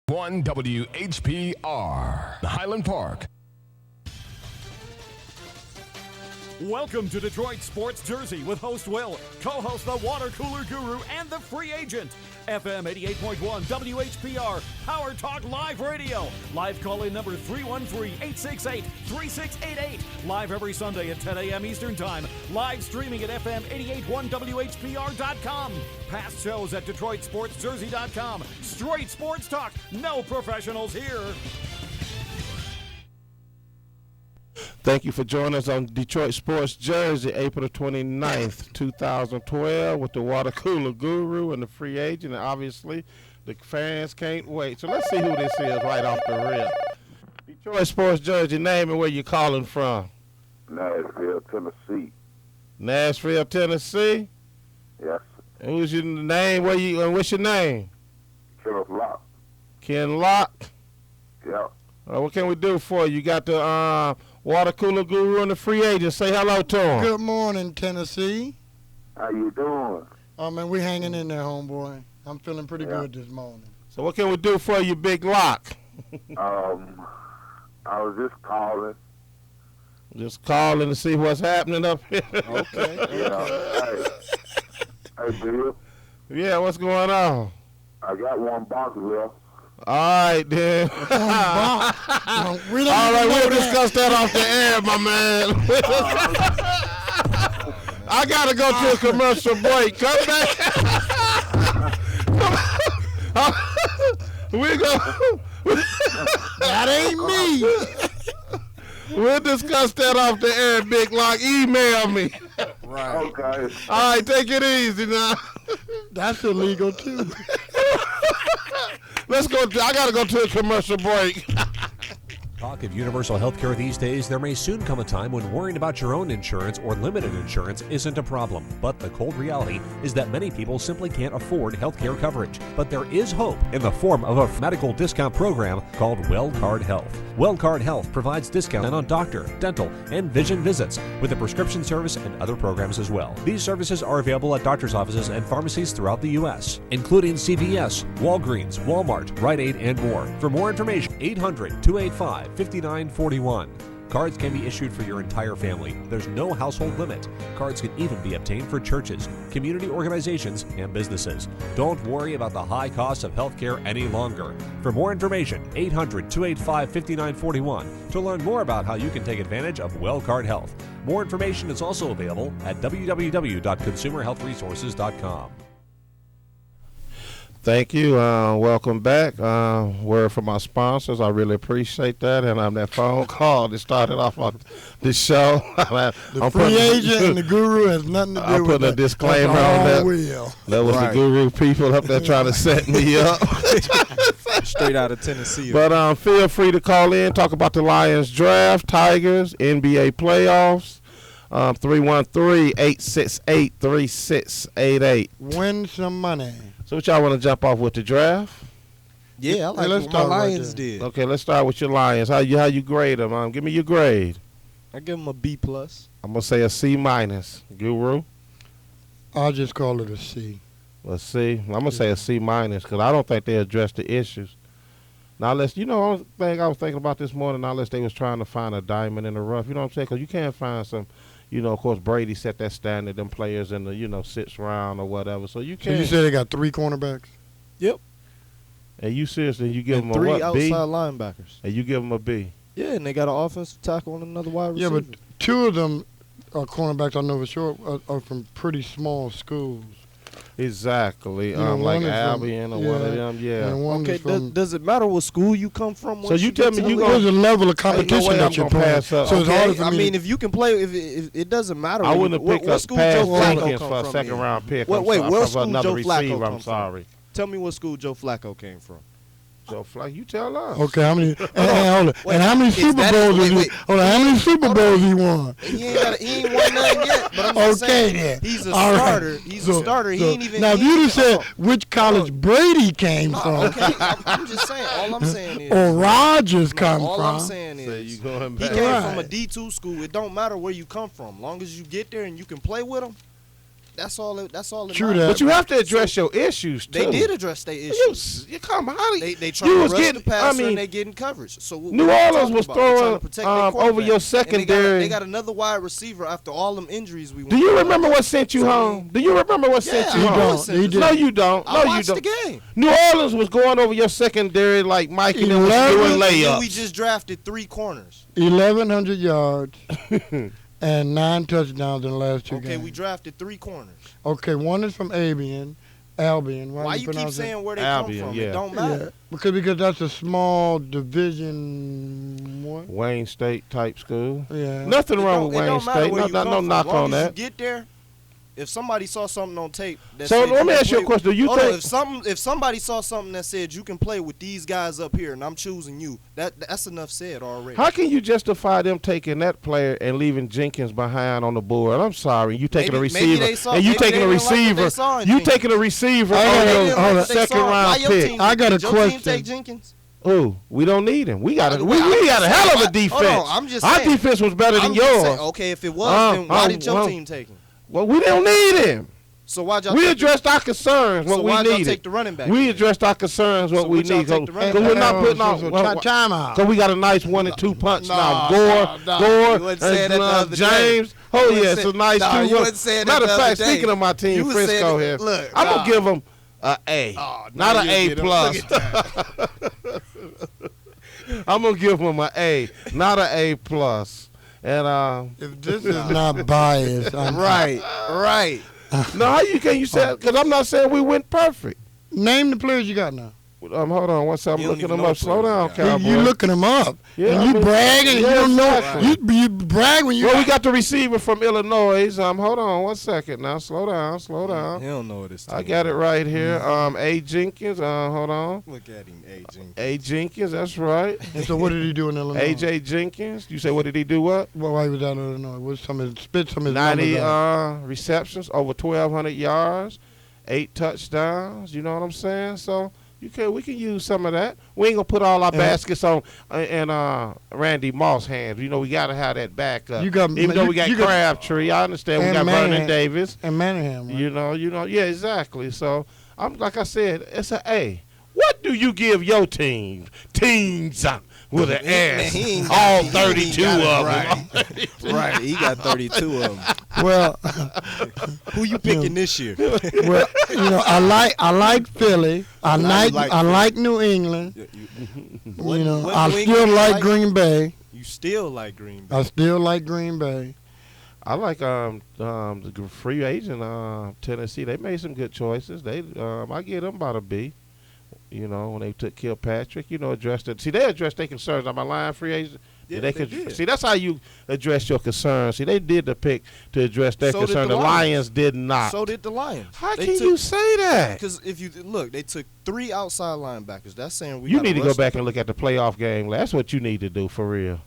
1 WHPR, Highland Park. Welcome to Detroit Sports Jersey with host Will, co-host the Water Cooler Guru and the Free Agent. FM 88.1 WHPR, PowerTalk Live Radio. Live call-in number 313-868-3688. Live every Sunday at 10 a.m. Eastern Time. Live streaming at FM 88.1WHPR.com. Past shows at DetroitSportsJersey.com. Straight sports talk, no professionals here. Thank you for joining us on Detroit Sports Jersey, April the 29th, 2012, with the Water Cooler Guru and the Free Agent. And obviously, the fans can't wait. So let's see who this is right off the rip. Detroit Sports Jersey, name and where you calling from. Nashville, Tennessee. Nashville, Tennessee? Yes. And who's your name? What's your name? Kenneth Locke. Ken Locke? Yeah. What can we do for you? You got the Water Cooler Guru and the Free Agent. Say hello to him. Good morning, Tennessee. How you doing? Oh, man, we hanging in there, homeboy. I'm feeling pretty good this morning. So what can we do for you, Big Lock? I was just calling. Just calling to see what's happening up here. Okay. Hey, Bill. Yeah, what's going on? I got one box left. All right, then. We don't All right, we'll discuss that off the air, my man. I got to go to a commercial break. Come back. We go. That ain't me. We'll discuss that off the air, Big Lock. Email me. Right. Okay. All right, take it easy now. That's illegal, too. Let's go. I got to go to a commercial break. Talk of universal health care these days, there may soon come a time when worrying about your own insurance or limited insurance isn't a problem. But the cold reality is that many people simply can't afford health care coverage. But there is hope in the form of a medical discount program called WellCard Health. WellCard Health provides discounts on doctor, dental, and vision visits with a prescription service and other programs as well. These services are available at doctor's offices and pharmacies throughout the U.S., including CVS, Walgreens, Walmart, Rite Aid, and more. For more information, 800-285-5941. Cards can be issued for your entire family. There's no household limit. Cards can even be obtained for churches, community organizations, and businesses. Don't worry about the high cost of health care any longer. For more information, 800-285-5941 to learn more about how you can take advantage of WellCard Health. More information is also available at www.consumerhealthresources.com. Thank you. Welcome back. Word from our sponsors. I really appreciate that. And that phone call that started off on the show. The Free Agent and the Guru has nothing to do with that. I'm putting a disclaimer on that. That was the Guru people up there trying to set me up. Straight out of Tennessee. But feel free to call in, talk about the Lions draft, Tigers, NBA playoffs. 313-868-3688. Win some money. So what y'all want to jump off with, the draft? Yeah, I like let's what my start right Lions there. did. Okay, let's start with your Lions. How you grade them? Give me your grade. I give them a B+. I'm gonna say a C-. Guru. I'll just call it a C. Let's see. I'm gonna say a C- because I don't think they addressed the issues. Now, unless only thing I was thinking about this morning, unless they was trying to find a diamond in the rough. You know what I'm saying? Because you can't find some. Of course, Brady set that standard, them players in the, 6th round or whatever. So you can't. So you said they got 3 cornerbacks? Yep. And you seriously, you give them a 3 what, outside B? linebackers. And you give them a B? Yeah, and they got an offensive tackle and another wide receiver. Yeah, but 2 of them are cornerbacks, I know for sure, are from pretty small schools. Exactly. Like Albion or one of them, yeah. Okay, does it matter what school you come from? So you tell me there's a level of competition that you're playing. So it's harder for me. if you can play, if it doesn't matter. I wouldn't have picked up school Pat Joe Flacco Jenkins come for a from second-round pick. Wait, what school another Joe Flacco receiver, come I'm sorry. from? Tell me what school Joe Flacco came from. Joe Flacco, you tell us. Okay, how many? And how many Super Bowls he won? Hold on, how many Super Bowls he won? He ain't won none yet. But I'm just saying, then. he's a All starter. right. He's a starter. He ain't even. Now, if you'd have said which college Brady came from, okay, I'm just saying. All I'm saying is, or Rodgers come all from. I'm saying is, you going he back. came from a D2 school. It don't matter where you come from, long as you get there and you can play with them. That's all. That's all. True matters. that. But you have to address your issues too. They did address their issues. You come how They trying you to was rush getting. the passer I mean, and they getting coverage. So what New we Orleans talking was about? They're trying throwing to protect their over quarterback. your And secondary. they got another wide receiver after all them injuries we went Do you through. remember what sent you home? Do you remember what sent you Yeah, home? listen, He did. No, you don't. I No, you watched don't. the game. New Orleans was going over your secondary like Mike and them was 11. doing And then layups. we just drafted 3 corners. 1,100 yards and 9 touchdowns in the last 2 Okay, games. we drafted 3 corners. Okay, one is from Albion. Why you keep pronounce it? saying where they Albion, come from? yeah. It don't Yeah, matter. because that's a small Division 1. Wayne State type school. Yeah. Nothing It wrong don't- with it Wayne don't matter State. where No, you no, come no from. knock As long on as that. You get there. If somebody saw something on tape that So said let me you can ask you a play- question. Do you Hold on, think if somebody saw something that said you can play with these guys up here and I'm choosing you, that's enough said already. how can you justify them taking that player and leaving Jenkins behind on the board? I'm sorry, you taking a Maybe receiver they saw- and you maybe taking they a didn't like what they receiver. saw in You Jenkins. taking a receiver I on gotta- They your didn't like hold what on. they second saw. Why round your pick. team- I got a did your team question. take Jenkins? Ooh, we don't need him. We got a, we I'm got just a hell of a saying, defense. hold on, I'm just Our saying. defense was better than I'm just yours. saying, okay, if it was, then why did your team take him? Well, we don't need him. So why'd y'all We take addressed our concerns. What So we why'd y'all needed. take the running back We then? addressed our concerns. What So we what y'all need. take the running Because we're back? not putting on. time out. So we got a nice 1 and 2 punch now. No, Gore, no. Gore, You wasn't saying that the other day. James. Oh You yeah, wasn't it's a say- nice no, 2. you wasn't saying that Matter of the fact, other day. speaking of my team, You was Frisco saying here, that- look, I'm nah. gonna give them a A, not an A plus. I'm gonna give them an A, not an A plus. And If this is not biased, Right. no, how you can you say? Because I'm not saying we went perfect. Name the players you got now. Hold on, one second. I'm You don't looking even them know up. Slow players down, we got. Cowboy. You looking them up. Yeah, and I you mean- bragging. Yeah, You don't know. exactly. You brag when you. Well, we got the receiver from Illinois. Hold on one second now. Slow down. He don't know what it's. I got it right here. A. Jenkins. Hold on. Look at him, aging. A. Jenkins. That's right. And so what did he do in Illinois? A.J. Jenkins. You say what did he do? What? Well, why he was out in Illinois? What's some of his spit? Some of his 90 numbers out? receptions, over 1,200 yards, 8 touchdowns. You know what I'm saying? So we can use some of that. We ain't gonna put all our baskets on and Randy Moss hands. You know we gotta have that backup. You got- even though we got you got- Crabtree. I understand we and got Vernon Manningham. Davis. And Manningham. Right? You know, yeah, exactly. So I'm like I said, it's an A. What do you give your teams with an S? he ain't All got- he 32 ain't got of them. it Right, he got 32 of them. Well, Who you picking this year? well, I like Philly. I like New England. What- You know, what I New still England like like? Green Bay. You still like Green Bay? I still like Green Bay. I like the free agent Tennessee. They made some good choices. I give them about a B. You know, when they took Kilpatrick, addressed it. See, they addressed their concerns. Am I lying, free agent? Yeah, they they did. See, that's how you address your concerns. See, they did the pick to address their So did concern. the The Lions did not. So did the Lions. How can you say that? Because if you look, they took 3 outside linebackers. That's saying we. You gotta need to go rush back and look at the playoff game. That's what you need to do for real.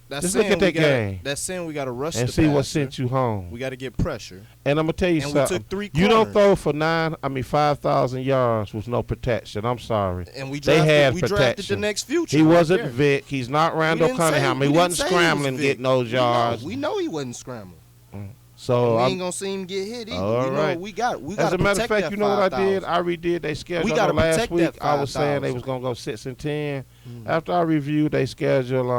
That's just saying look at we that gotta- game. That's saying we got to rush And the see what passer. sent you home. We got to get pressure. And I'm gonna tell you And we something. took 3 You don't corners. throw for 5,000 yards with no protection. I'm sorry. And we They drafted, had we drafted protection. the next future. He right wasn't there. Vic. He's not Randall We didn't say- Cunningham. we He didn't wasn't say he was scrambling Vic. getting those yards. We know he wasn't scrambling. So we I'm, ain't gonna see him get hit either. All we right. know we got. We as got a to matter of protect fact, that you know what I did? 5,000. I redid their schedule. gotta last protect week. that I was saying they 5,000. was gonna go 6 and 10. After I reviewed their schedule,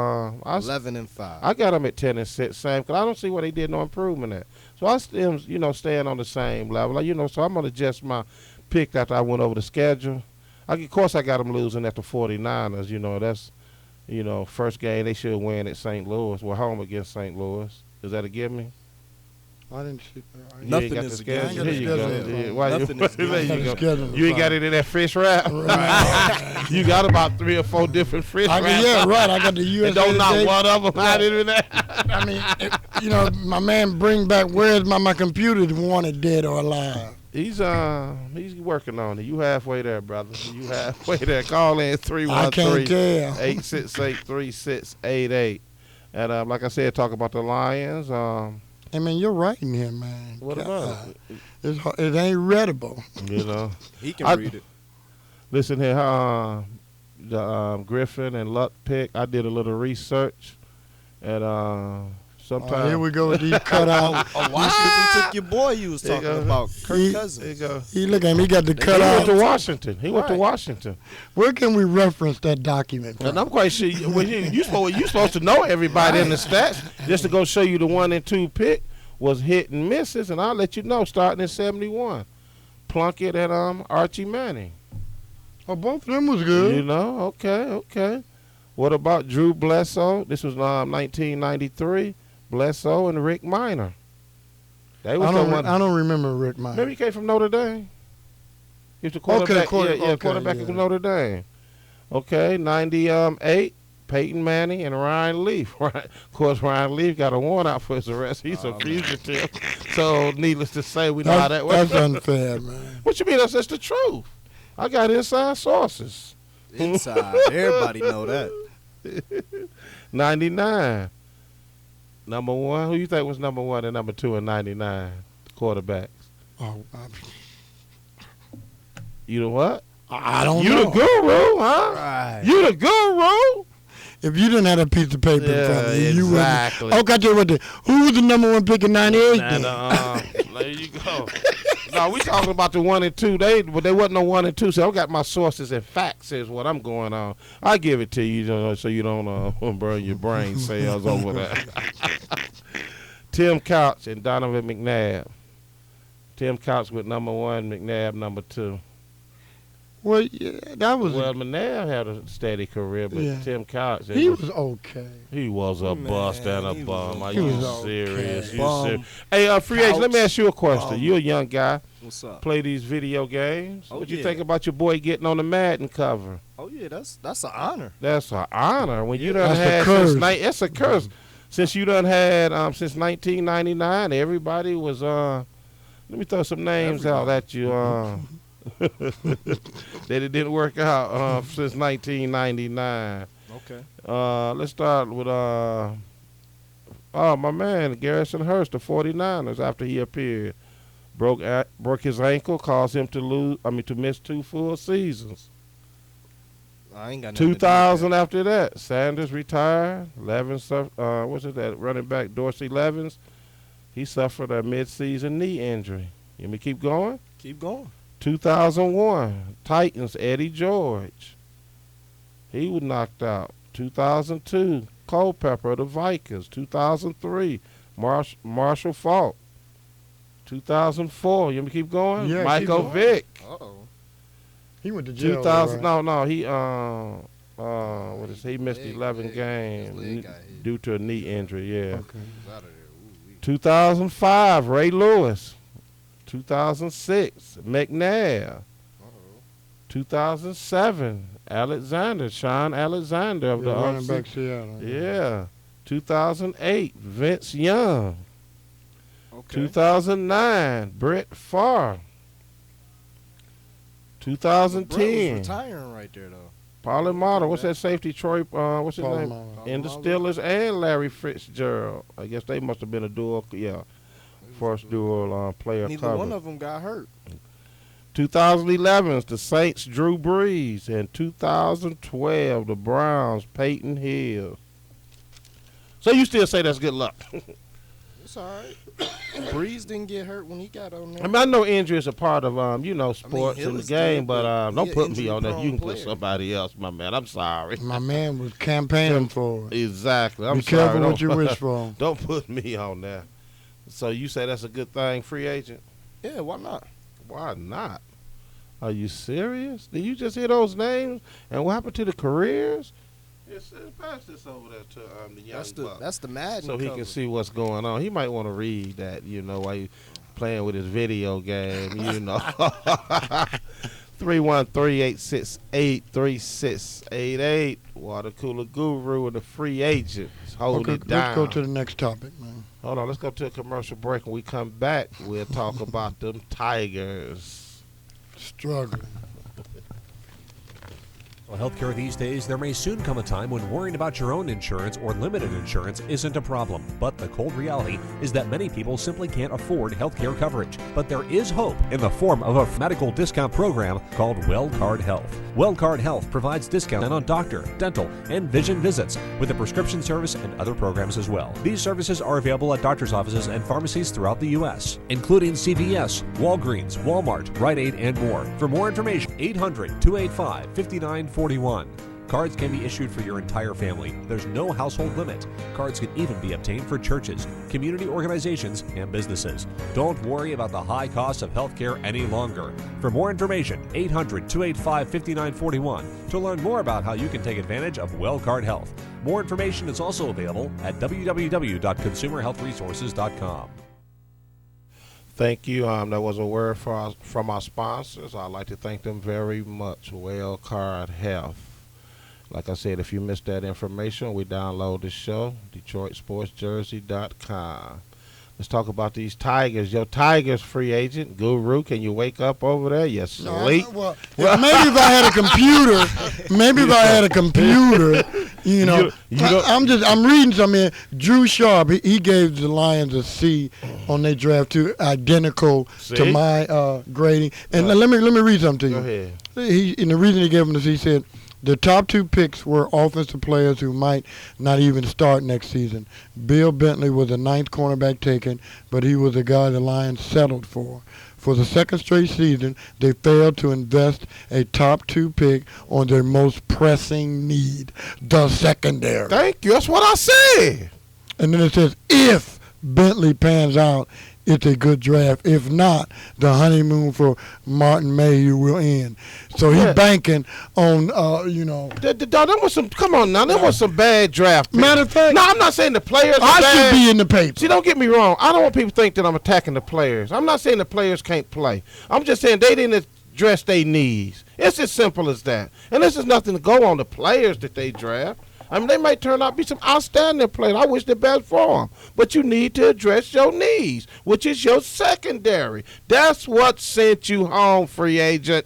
I 11 and 5. I got them at 10 and 6, same. Because I don't see where they did no improvement at. So I still, staying on the same level. So I'm gonna adjust my pick after I went over the schedule. Of course, I got them losing at the 49ers. That's, first game they should win at St. Louis. We're home against St. Louis. Is that a give me? I didn't see. You Nothing ain't got is the a given. schedule. Here you go. Schedule. Yeah, why Nothing you, is a there given. you go. Schedule. You ain't got it in that fish wrap. You got about 3 or 4 different fish wraps. Yeah, right. I got the U.S. And don't knock today. one of them out in there. I mean, my man bring back. Where's my computer? Wanted dead or alive? He's working on it. You halfway there, brother. You halfway there. Call in I can't tell. 868-3688. And like I said, talk about the Lions. I mean, you're right in here, man. What about it? It ain't readable. He can read it. Listen here, the Griffin and Luck pick. I did a little research, and Sometimes. Here we go with these cutouts. Washington took your boy you was talking about, Kirk Cousins. There you go. He look at him. He got the He went to cutout. Washington. He went to Right. Washington. Where can we reference that document from? And I'm quite sure you supposed to know everybody in the stats. Just to go show you the 1 and 2 pick was hit and misses, and I'll let you know starting in 71. Plunkett and Archie Manning. Oh, both of them was good. You know, okay. What about Drew Bledsoe? This was 1993. Bledsoe and Rick Minor. They was I the one. don't remember Rick Mine. Maybe he came from Notre Dame. He was the quarterback. Quarterback of Notre Dame. Okay, 98. Peyton Manning and Ryan Leaf. Of course, Ryan Leaf got a warrant out for his arrest. He's a fugitive. So, needless to say, we know how that works. That's unfair, man. What you mean? That's the truth. I got inside sources. Inside. Everybody know that. 99. Number 1. Who you think was number 1 and number 2 in 99? Quarterbacks. Oh, You know what? I don't You know. the guru, huh? Right. You the guru? If you didn't have a piece of paper in front of you, you exactly. wouldn't. Okay, I tell you what. Who was the number 1 pick in '98? And there you go. No, we talking about the 1 and 2. But they wasn't no 1 and 2. So I got my sources and facts is what I'm going on. I give it to you, so you don't burn your brain cells over that. Tim Couch and Donovan McNabb. Tim Couch with number 1, McNabb number 2. Well, yeah, that was. Well, McNabb had a steady career, but Yeah. Tim Couch, He was okay. he was a bust and a he bum. Are was He you was okay. serious? You Bum. serious? Hey, free agent, let me Couch. ask you a question. You're a young guy. What's up? Play these video games. Oh, What you yeah. think about your boy getting on the Madden cover? Oh yeah, that's an honor. That's an honor. When you done That's a had curse. it's a curse. Since you done had since 1999, everybody was let me throw some names out at you. That it didn't work out since 1999. Okay. Let's start with my man Garrison Hurst, the 49ers. After he appeared, broke his ankle, caused him to miss 2 full seasons. I ain't got nothing to do with 2000 after that, Sanders retired. Levens, what's it that running back Dorsey Levens? He suffered a mid-season knee injury. You me keep going? that. Keep going. 2001, Titans Eddie George. He was knocked out. 2002, Culpepper of the Vikings. 2003, Marshall Faulk. 2004, you me keep going? Yeah, keep Michael going. Vick. Uh-oh. He went to jail. 2000, right? no, he what is he missed Leg, 11 leg. games His leg got hit. due to a knee injury, yeah. Okay. He's out of there. Ooh-wee. 2005, Ray Lewis. 2006, McNabb. Uh-oh. 2007, Sean Alexander of Yeah, the running OC. back Seattle. Yeah. 2008, Vince Young. Okay. 2009, Brett Favre. Bro's 2010, retiring right there though. Polamalu. What's that safety? Troy, what's his Paul name? Mara. And the Polamalu. Steelers and Larry Fitzgerald. I guess they must have been a dual, first dual player Neither cover. one of them got hurt. 2011, the Saints, Drew Brees. And 2012, the Browns, Peyton Hill. So you still say that's good luck? It's all right. Breeze didn't get hurt when he got on there. I mean, I know injury is a part of sports Hill in the is game, good, but but don't he put an me on that. You can injury-prone put player. somebody else, my man. I'm sorry. My man was campaigning for it. Exactly. I'm Be sorry. careful what Don't- you wish for. Don't put me on that. So you say that's a good thing, free agent? Yeah, why not? Why not? Are you serious? Did you just hear those names? And what happened to the careers? Pass this over there to the young buck. That's the Madden So he cover. can see what's going on. He might want to read that, while he's playing with his video game, 313-868-3688. Water Cooler Guru and the free agent. Hold Okay, it down. let's go to the next topic, man. Hold on, let's go to a commercial break. When we come back, we'll talk about them Tigers. Struggling. Healthcare these days, there may soon come a time when worrying about your own insurance or limited insurance isn't a problem. But the cold reality is that many people simply can't afford healthcare coverage. But there is hope in the form of a medical discount program called WellCard Health. WellCard Health provides discounts on doctor, dental, and vision visits with a prescription service and other programs as well. These services are available at doctor's offices and pharmacies throughout the U.S., including CVS, Walgreens, Walmart, Rite Aid, and more. For more information, 800-285-5941. Cards can be issued for your entire family. There's no household limit. Cards can even be obtained for churches, community organizations, and businesses. Don't worry about the high cost of healthcare any longer. For more information, 800-285-5941 to learn more about how you can take advantage of WellCard Health. More information is also available at www.consumerhealthresources.com. Thank you. That was a word from our sponsors. I'd like to thank them very much. WellCard Health. Like I said, if you missed that information, we download the show, DetroitSportsJersey.com. Let's talk about these Tigers. Your Tigers free agent, Guru, can you wake up over there? You sleep? No, well, maybe if I had a computer, you know. I'm reading something here. Drew Sharp, he gave the Lions a C on their draft, too, identical to my grading. And let me read something to you. Go ahead. And the reason he gave him the C, he said, the top two picks were offensive players who might not even start next season. Bill Bentley was the 9th cornerback taken, but he was the guy the Lions settled for. For the second straight season, they failed to invest a top 2 pick on their most pressing need, the secondary. Thank you. That's what I said. And then it says, if Bentley pans out, it's a good draft. If not, the honeymoon for Martin Mayhew will end. So he's banking on, That was some. Come on now, that was some bad draft picks. Matter of fact, no, I'm not saying the players. I bad. should be in the paper. See, don't get me wrong. I don't want people to think that I'm attacking the players. I'm not saying the players can't play. I'm just saying they didn't address their needs. It's as simple as that. And this is nothing to go on the players that they draft. I mean, they might turn out to be some outstanding players. I wish the best for them. But you need to address your needs, which is your secondary. That's what sent you home, free agent.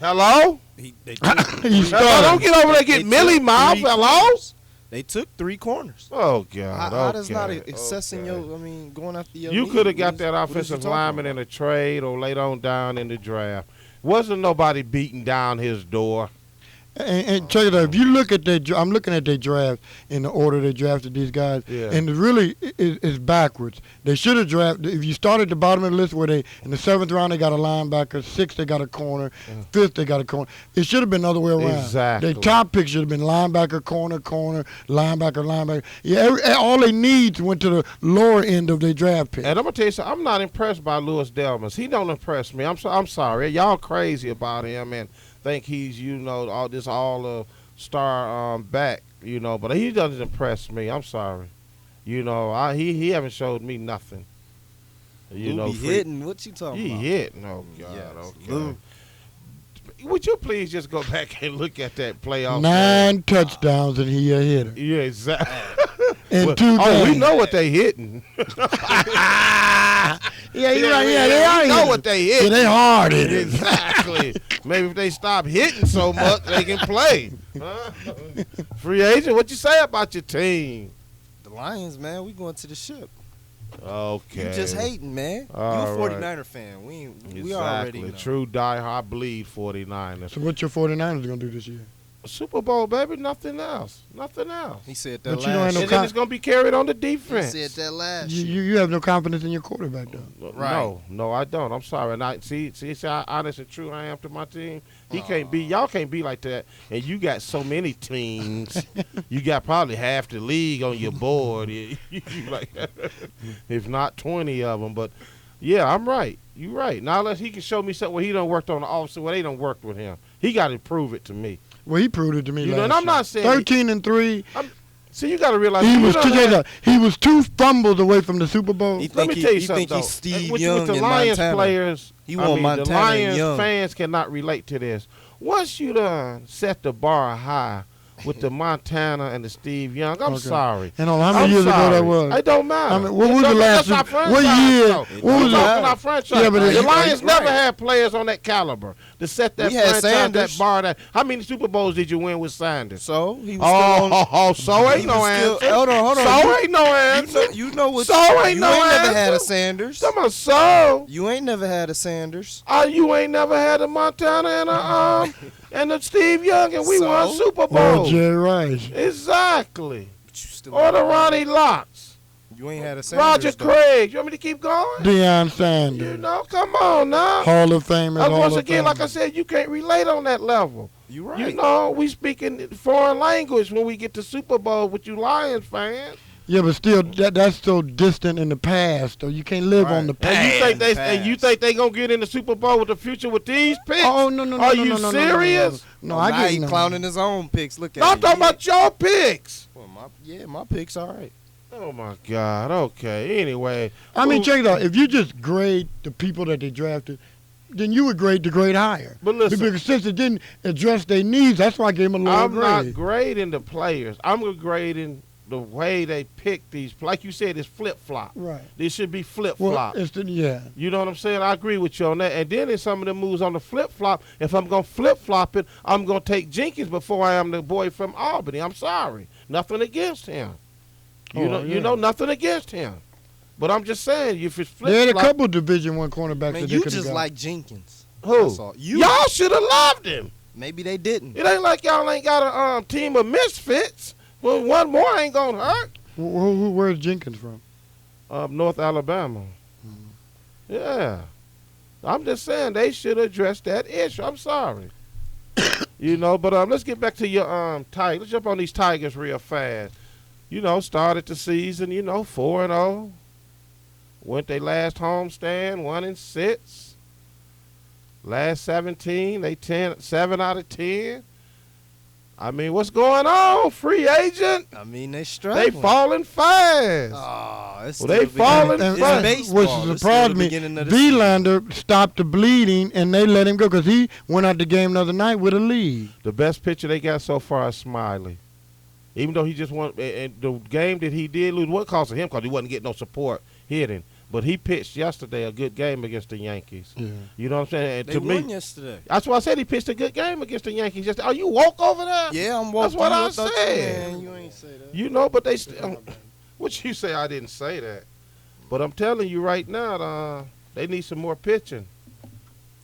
Hello? Hello? Don't get over there and get Millie Mouth. Hello? They took 3 corners. Oh, God. How does not accessing going after your You need? could have got that What is offensive you lineman in a trade or laid on down in the draft. Wasn't nobody beating down his door. And check it out. If you look at I'm looking at their draft in the order they drafted these guys, and it really is backwards. They should have drafted. If you start at the bottom of the list, where they in the 7th round they got a linebacker, 6th they got a corner, 5th they got a corner. It should have been the other way around. Exactly. Their top pick should have been linebacker, corner, linebacker. Yeah, all they needs went to the lower end of their draft pick. And I'm gonna tell you something. I'm not impressed by Louis Delmas. He don't impress me. I'm sorry. Y'all crazy about him and think he's all star back, but he doesn't impress me. I'm sorry. He haven't showed me nothing. Hitting. What you talking about? He hitting. Oh God. Yes. Okay. Would you please just go back and look at that playoff? 9 touchdowns and he a hitter. Yeah, exactly. In 2 games. We know what they hitting. Yeah, you're right. Yeah, they are. We know what they hitting. Yeah, they hard hitting. Exactly. Maybe if they stop hitting so much, they can play. Free agent, what you say about your team? The Lions, man, we going to the ship. Okay. You just hating, man. All you a right. 49er fan. We Exactly. already know. True diehard. I bleed 49ers. So what your 49ers going to do this year? Super Bowl, baby. Nothing else. Nothing else. He said that But you don't have last no year. And then it's going to be carried on the defense. He said that last year. You have no confidence in your quarterback, though. Right. No, I don't. I'm sorry. And see how honest and true I am to my team. He can't be. Y'all can't be like that. And you got so many teams. You got probably half the league on your board. You like, if not 20 of them. But yeah, I'm right. You're right. Now unless he can show me something where he done worked on the officer where they done worked with him. He got to prove it to me. Well, he proved it to me last and I'm year. not saying 13-3. So you got to realize he was 2 fumbles away from the Super Bowl. Let me tell you something, think though. he's Steve With Young the in Lions Montana. players, He want Montana the Lions and Young. fans cannot relate to this. Once you done set the bar high with the Montana and the Steve Young. I'm sorry. And how many years ago that was? It don't matter. I mean, what was the last? What year? What was our franchise? Yeah, but the Lions never had players on that caliber to set that franchise, Sanders. that bar. How many Super Bowls did you win with Sanders? So he was So ain't no answer. Hold on. So ain't no answer. You know what? So ain't you no ain't answer. never had a Sanders. Come on, so. You ain't never had a Sanders. You ain't never had a Montana and a and a Steve Young, and we won Super Bowl. Or Jerry Rice. Exactly. Or the Ronnie Locks. You ain't had a Roger Sanders. Craig. You want me to keep going? Deion Sanders. You know, come on now. Hall of Famers. Once again, like I said, you can't relate on that level. You right. You know, we speaking foreign language when we get to Super Bowl with you Lions fans. Yeah, but still, that's so distant in the past, though. You can't live on the past. And you think they gonna get in the Super Bowl with the future with these picks? Oh, no. Are you serious? No, I get he clowning his own picks. Look at I'm talking about your picks. Well, my picks all right. Oh, my God. Okay. Anyway. I mean, check it out. If you just grade the people that they drafted, then you would grade the grade higher. But listen. Because since it didn't address their needs, that's why I gave them a lower grade. I'm not grading the players. I'm grading the way they pick these. Like you said, it's flip-flop. Right. They should be flip-flop. Well, yeah. You know what I'm saying? I agree with you on that. And then in some of the moves on the flip-flop, if I'm going to flip-flop it, I'm going to take Jenkins before I am the boy from Albany. I'm sorry. Nothing against him. You know, nothing against him. But I'm just saying, if it's flip-flop. They had a couple Division I cornerbacks that they you could have just got. like Jenkins. Who? Y'all should have loved him. Maybe they didn't. It ain't like y'all ain't got a team of misfits. Well, one more ain't going to hurt. Where's Jenkins from? North Alabama. Mm-hmm. Yeah. I'm just saying they should address that issue. I'm sorry. You know, but let's get back to your Tigers. Let's jump on these Tigers real fast. You know, started the season, 4-0. Went their last homestand, 1-6. Last 17, they 7 out of 10. I mean, what's going on, free agent? I mean, they struggling. They falling fast. Oh, it's they falling fast. Which surprised me. Verlander stopped the bleeding, and they let him go because he went out the game the other night with a lead. The best pitcher they got so far is Smiley. Even though he just won, and the game that he did lose, what caused him? Because he wasn't getting no support hitting. But he pitched yesterday a good game against the Yankees. Yeah. You know what I'm saying? And they won yesterday. That's why I said he pitched a good game against the Yankees yesterday. Are you woke over there? Yeah, I'm woke. That's what I said. Man, you ain't say that. You know, but they still. What you say? I didn't say that. But I'm telling you right now, they need some more pitching.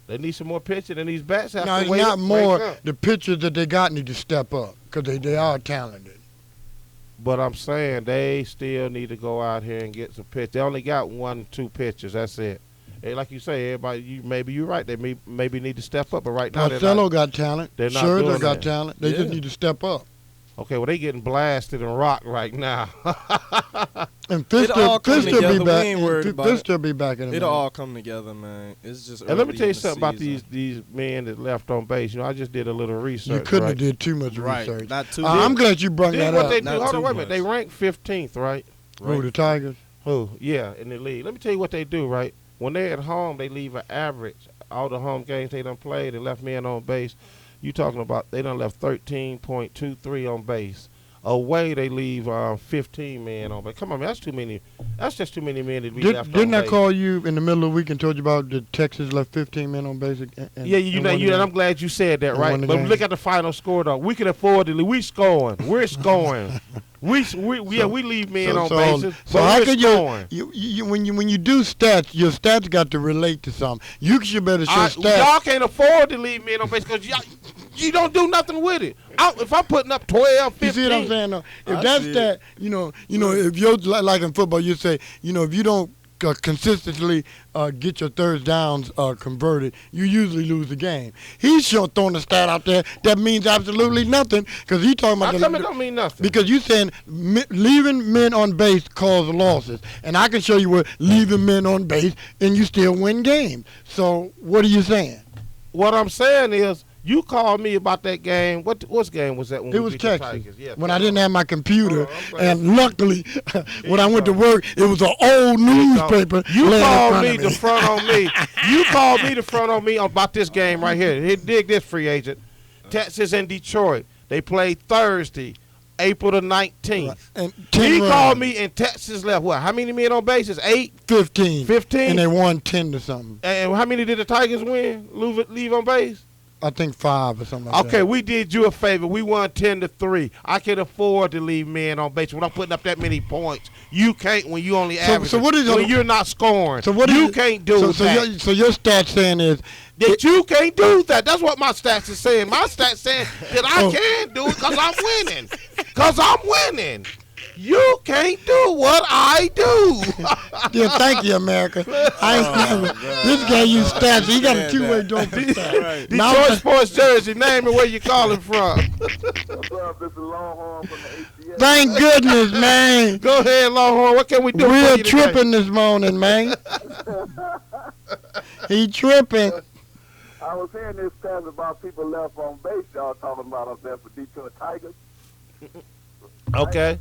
They need some more pitching, and these bats have to wait. Not more. The pitchers that they got need to step up because they are talented. But I'm saying they still need to go out here and get some pitch. They only got 1-2 pitchers. That's it. And like you say, everybody, maybe you're right. They maybe need to step up. But right now, Marcelo got talent. They're not Scherzer doing got that. talent. They just need to step up. Okay, well, they getting blasted and rocked right now. And Fister be back. Fister be back in a minute. It'll all come together, man. It's just. And let me tell you something about these men that left on base. You know, I just did a little research. You couldn't have did too much research. Not too. I'm glad you brought that up. They do. Hold on, wait a minute. They ranked 15th, right? Who, the Tigers? Who? Yeah, in the league. Let me tell you what they do, right? When they're at home, they leave an average. All the home games they done played, they left men on base. You talking about they done left 13.23 on base. Away, they leave 15 men on base. Come on, man, that's too many. That's just too many men that we left on base. Didn't I call you in the middle of the week and told you about the Texas left 15 men on base? And I'm glad you said that, right? But look at the final score, though. We can afford to leave. We scoring. We're scoring. we leave men on bases. So how could you when you do stats, your stats got to relate to something. You should better show stats. Y'all can't afford to leave men on base because you don't do nothing with it. If I'm putting up 12, 15. You see what I'm saying? Though? If that's that, if you're like in football, you say, if you don't consistently get your third downs converted, you usually lose the game. He's throwing a stat out there that means absolutely nothing because he's talking about. How come it don't mean nothing? Because you're saying leaving men on base causes losses, and I can show you where leaving men on base and you still win games. So what are you saying? What I'm saying is. You called me about that game. What game was that? When it was Texas. Yeah, when I didn't have my computer, and luckily, when I went to work, it was an old newspaper. You called me to front on me. You called me to front on me about this game right here. Dig this, free agent. Texas and Detroit. They played Thursday, April the 19th. Right. And 10 He runs. called me, and Texas left what? How many men on bases? 8? 15. 15? And they won 10 to something. And how many did the Tigers win? Leave on base? I think 5 or something like that. Okay, we did you a favor. We won 10-3. I can afford to leave men on base when I'm putting up that many points. You can't when you only average. So what is when you're not scoring? So what you is, can't do that. So your stats saying is that you can't do that. That's what my stats is saying. My stats saying that I can do it because I'm winning. Because I'm winning. You can't do what I do. Yeah, thank you, America. I ain't never. This guy use stats. He got a two-way door for stats. Detroit Sports Jersey, name and where you calling from. What's up? This is Longhorn from the HCA. Thank goodness, man. Go ahead, Longhorn. What can we do We're for you today? tripping this morning, man. He tripping. I was hearing this stats about people left on base. Y'all talking about up there for Detroit Tigers. Okay.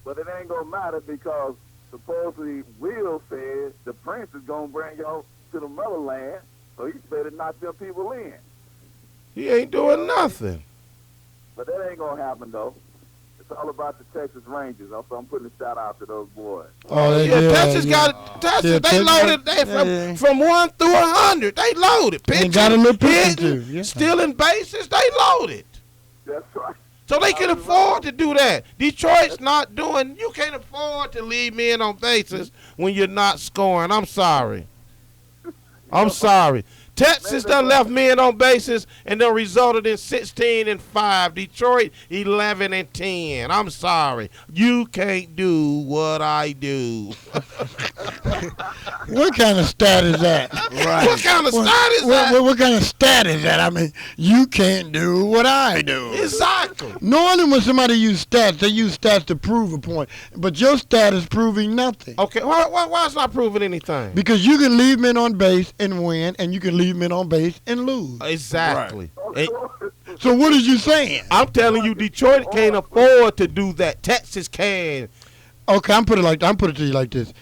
But it ain't gonna matter because supposedly Will said the Prince is gonna bring y'all to the motherland, so he's better knock them people in. He ain't doing nothing. But that ain't gonna happen though. It's all about the Texas Rangers. So I'm putting a shout out to those boys. Oh, they Texas got Texas. Yeah, They Texas loaded. got- From 1 through 100. They loaded. They Pitching, got a little pitching hitting, too. Yeah. stealing bases. They loaded. That's right. So they can afford to do that. Detroit's not doing. You can't afford to leave men on bases when you're not scoring. I'm sorry. I'm sorry. Texas done left men on bases and done resulted in 16-5. Detroit 11-10. I'm sorry. You can't do what I do. What kind of stat is that? Right. What kind of stat is that? What kind of stat is that? I mean, you can't do what I do. Exactly. Normally when somebody use stats, they use stats to prove a point. But your stat is proving nothing. Okay. Why it's not proving anything? Because you can leave men on base and win, and you can leave men on base and lose. Exactly. And So what is you saying? I'm telling you, Detroit can't afford to do that. Texas can. Okay, I'm put it to you like this.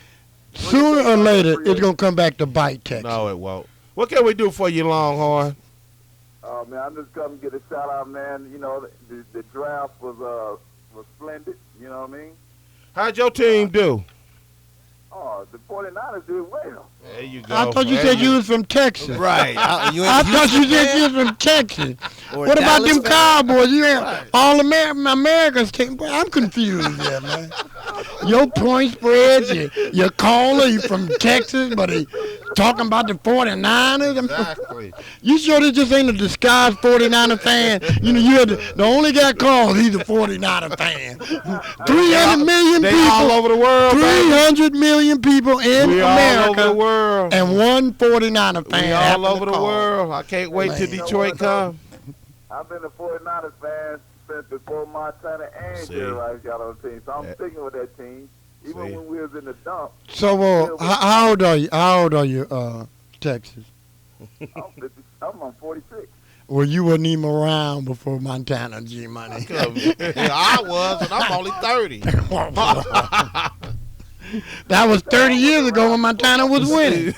Sooner or later, it's gonna come back to bite Texas. No, it won't. What can we do for you, Longhorn? Man, I'm just coming to get a shout out, man. You know, the draft was splendid. You know what I mean? How'd your team do? Oh, the 49ers did well. There you go. I thought you said you was from Texas. Right. I thought you said you was from Texas. Or What about Dallas them fan. Cowboys? You ain't all Americans team. Boy, I'm confused there, man. Your point spreads, your caller, you from Texas, but he talking about the 49ers. Exactly. You sure this just ain't a disguised 49er fan? You know, you're the only guy called, he's a 49er fan. 300 million They people. all over the world, baby. 300 million people in We all America. over the world. And one 49er fan. We all happened to over the call. world. I can't wait till Man. Detroit come. I've been a 49ers fan since before Montana and See. Jerry Rice got on the team, so I'm Yeah. sticking with that team. Even See. when we was in the dump, So, how old are you? How old are you, Texas? I'm on 46. Well, you wasn't even around before Montana, G Money. Yeah, I was, and I'm only 30. That was 30 years ago when Montana was winning.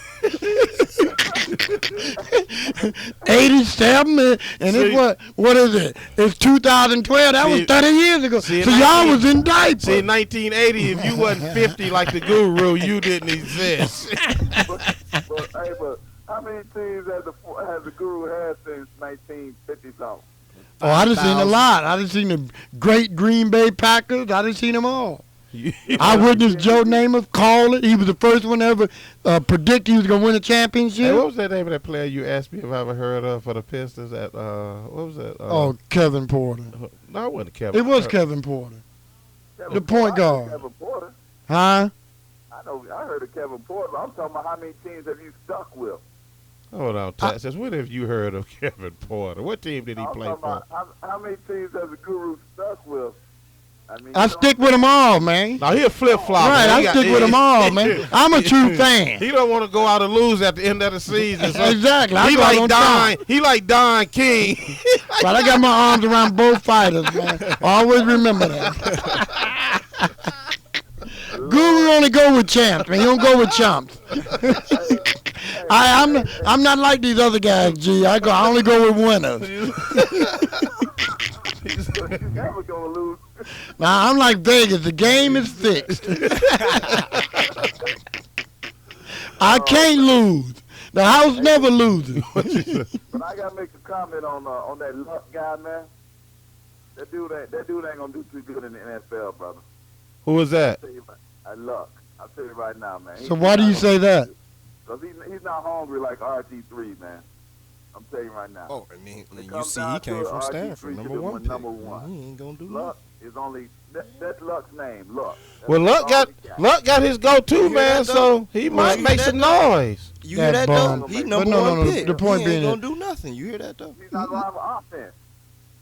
87, and it's what is it? It's 2012. That was 30 years ago. So y'all was in diapers. See, in 1980, if you wasn't 50 like the Guru, you didn't exist. But how many teams has the Guru had since 1950 something? Oh, I done seen a lot. I done seen the great Green Bay Packers. I done seen them all. I witnessed Joe Namath call it. He was the first one to ever predict he was going to win a championship. Hey, what was that name of that player you asked me if I ever heard of for the Pistons? What was that? Kevin Porter. No, it wasn't Kevin. It was Kevin Porter. The point guard. Kevin Porter. Huh? I heard of Kevin Porter. I'm talking about how many teams have you stuck with? Hold on, Texas. When have you heard of Kevin Porter? What team did he I'm play talking for? about how many teams has the Guru stuck with? I stick with them all, man. No, he a flip-flopper. Right, I stick with them all, man. I'm a true fan. He don't want to go out and lose at the end of the season. So Exactly. I He go out like on Don. top. He like Don King. But I got my arms around both fighters, man. Always remember that. Guru only go with champs, man. He don't go with chumps. I'm not like these other guys, G. I only go with winners. never gonna lose. Now, I'm like Vegas. The game is fixed. I can't lose. The house never loses. But I gotta make a comment on that Luck guy, man. That dude ain't gonna do too good in the NFL, brother. Who is that? Luck. I'll tell you right now, man. So why do you say that? Because he's not hungry like RG3, man. I'm telling you right now. Oh, I mean, When it you comes see, down he came to from it, Stanford, RG3 number should have one won pick. number one. He ain't gonna do Luck is only that's Luck's name, Luck. Well, Luck got his go-to, hear man, that, so he might you make hear some that, noise. You hear that, bum. though? He But number no, one no, pick. the point he being ain't gonna do nothing. You hear that, though? He's not gonna have an offense.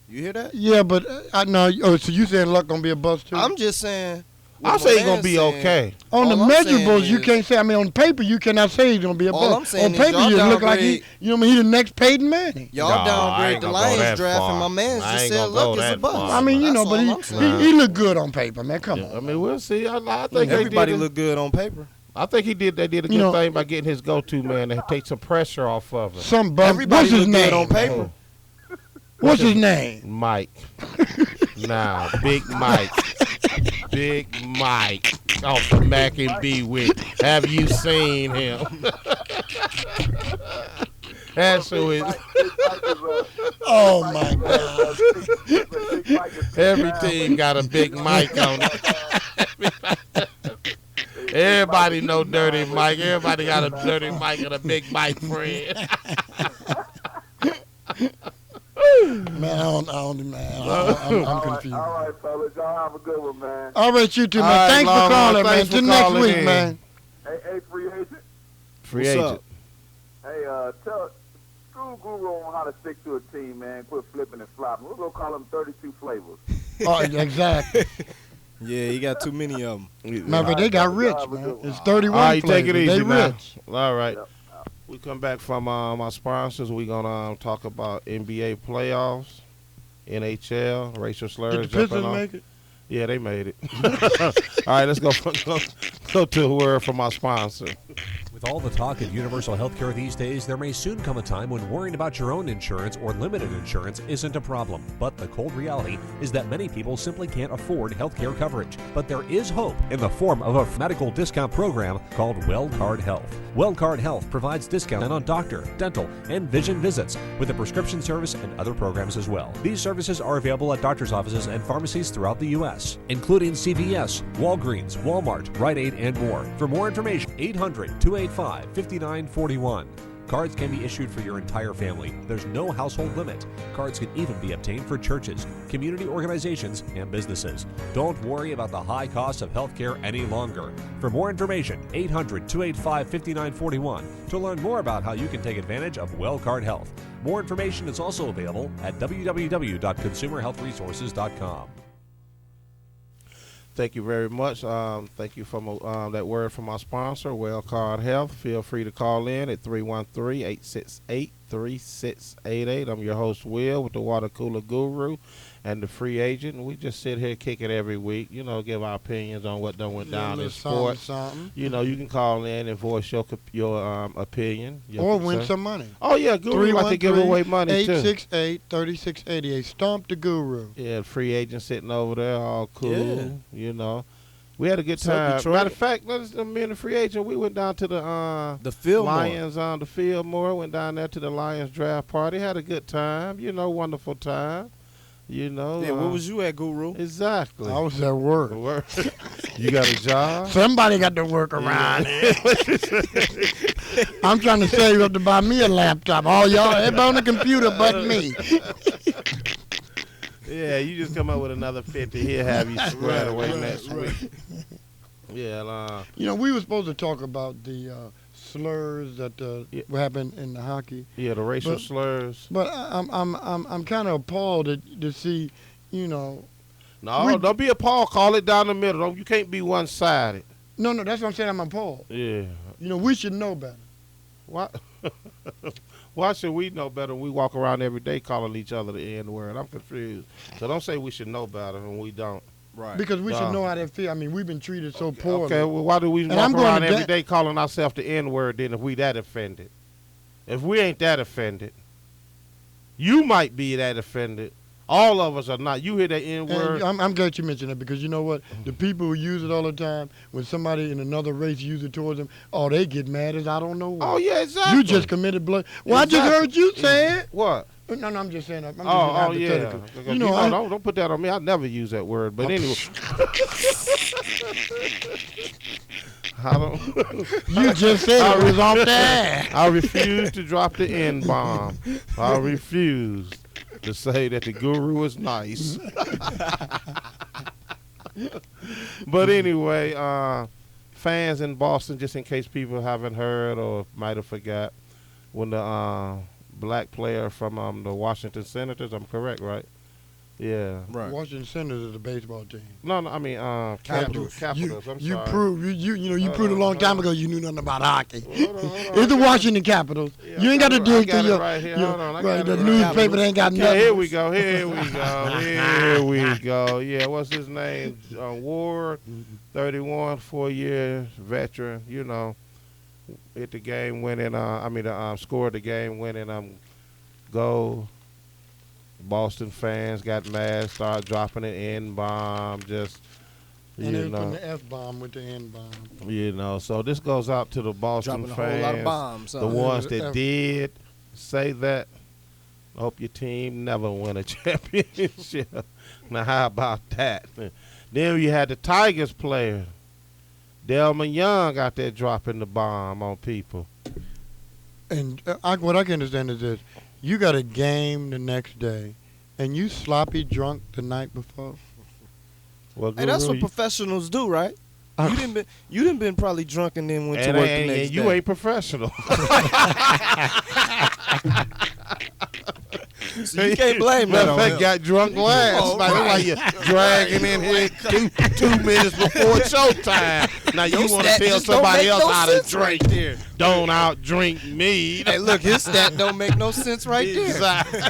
You hear that? Yeah, but I know. Oh, so you saying Luck gonna be a bust too? I'm just saying. I'll say he's gonna be okay. On the all I'm saying measurables, you is- can't say. I mean, on paper, you cannot say he's gonna be a All bust. I'm saying On is paper, y'all you look like downgrade- he the next Peyton Manning. Y'all Nah, I downgrade ain't the gonna go Lions that draft, far. and my man I just ain't said gonna Luck go is a that bust. far. I mean, you know, That's but all I'm saying. he looked good on paper, man. Come on. I mean, we'll see. I think Everybody they did look good on paper. I think they did a good know- thing by getting his go-to man to take some pressure off of him. Some bum. Everybody What's his look good name? on paper. What's his name? Mike. Nah, Big Mike. Big Mike. Off the Mac and B with. Have you seen him? That's who it is. Oh my God! Every team got a Big Mike on it. Everybody know Dirty Mike. Everybody got a Dirty Mike and a Big Mike friend. Man, I'm confused. All right, fellas. Y'all have a good one, man. All right, you too, All man. right, Thanks for Longman, calling, man. thanks for Till next calling week, in. man. Hey, free agent. Free What's agent. up? Hey, tell Screw Guru on how to stick to a team, man. Quit flipping and flopping. We're gonna call them 32 flavors. Oh, exactly. Yeah, he got too many of them. Remember, they got rich, man. It's 31 All right, take it flavors. easy They now. rich. All right. Yep. We come back from our sponsors. We're going to talk about NBA playoffs, NHL, racial slurs. Did the jumping Pistons off. make it? Yeah, they made it. All right, let's go to a word from our sponsor. With all the talk of universal health care these days, there may soon come a time when worrying about your own insurance or limited insurance isn't a problem. But the cold reality is that many people simply can't afford health care coverage. But there is hope in the form of a medical discount program called WellCard Health. WellCard Health provides discounts on doctor, dental, and vision visits with a prescription service and other programs as well. These services are available at doctor's offices and pharmacies throughout the U.S., including CVS, Walgreens, Walmart, Rite Aid, and more. For more information, 800-285-5941. Cards can be issued for your entire family. There's no household limit. Cards can even be obtained for churches, community organizations, and businesses. Don't worry about the high cost of healthcare any longer. For more information, 800-285-5941 to learn more about how you can take advantage of WellCard Health. More information is also available at www.consumerhealthresources.com. Thank you very much. Thank you for that word from our sponsor, WellCard Health. Feel free to call in at 313-868-3688. I'm your host, Will, with the Water Cooler Guru and the Free Agent. We just sit here, kick it every week, give our opinions on what done went down in sports. Something. You can call in and voice your opinion. Or win some money. Oh, yeah, Guru like to give away money, too. 868-3688. Stomp the Guru. Yeah, Free Agent sitting over there, all cool, We had a good What's up, time. Detroit? Matter of fact, me and the Free Agent, we went down to the Fillmore. Lions on the Fillmore. Went down there to the Lions draft party. Had a good time. Wonderful time. Yeah, where was you at, Guru? Exactly. I was at work. You got a job? Somebody got to work around here. I'm trying to save up to buy me a laptop. All y'all, everybody on the computer but me. Yeah, you just come up with another 50. He'll have you squared away next week. Yeah. We were supposed to talk about the slurs that happened in the hockey. Yeah, the racial slurs. But I'm kind of appalled to see, No, don't be appalled. Call it down the middle. You can't be one-sided. No, that's what I'm saying. I'm appalled. Yeah. We should know better. What? Why should we know better when we walk around every day calling each other the N-word? I'm confused. So don't say we should know better when we don't. Right. Because we should know how that feel. I mean, we've been treated so poorly. Okay, well, why do we And walk I'm going around to every day calling ourselves the N-word then if we that offended? If we ain't that offended, you might be that offended. All of us are not. You hear that N And word? I'm glad you mentioned that because you know what? The people who use it all the time, when somebody in another race uses it towards them, they get mad as I don't know what. Oh yeah, exactly. You just committed blood. Well, Exactly. I just heard you say it. What? No, I'm just saying. I'm just Oh being yeah. hypothetical. You know, don't put that on me. I never use that word. But anyway. I don't. You just said it was off the air. I refuse to drop the N bomb. I refuse to say that the guru is nice. But anyway, fans in Boston, just in case people haven't heard or might have forgot, when the black player from the Washington Senators, I'm correct, right? Yeah. Right. Washington Senators is a baseball team. No, I mean Capitals. Capitals. I'm You sorry. proved you proved a long time ago you knew nothing about hockey. Hold on. It's the Washington Capitals. Yeah, you ain't got to dig I to got it your right here. your- Hold on, I right, got the it right newspaper here. ain't got Okay, nothing. here we go. Here we go. Yeah, what's his name? Ward, 31, 4-year veteran. You know, hit the game winning. Scored the game winning goal. Boston fans got mad, started dropping an N bomb. Just And they you was putting know, the F bomb with the N bomb. you know. So this goes out to the Boston Dropping a fans, whole lot of bombs. the ones that did say that. I hope your team never win a championship. Now, how about that? Then you had the Tigers player, Delman Young, out there dropping the bomb on people. And what I can understand is this: you got a game the next day, and you sloppy drunk the night before. Well, Hey, that's Guru, what professionals do, right? You didn't been probably drunk and then went to and work the next you day. ain't professional. So you can't blame that Matter on of fact, him. got drunk last. Oh, Like, right. like you dragging in here 2 minutes before showtime. Now you Your want to stat tell just don't somebody make else no how to sense drink. right there. Don't outdrink me. Hey, look, his stat don't make no sense right there. Exactly.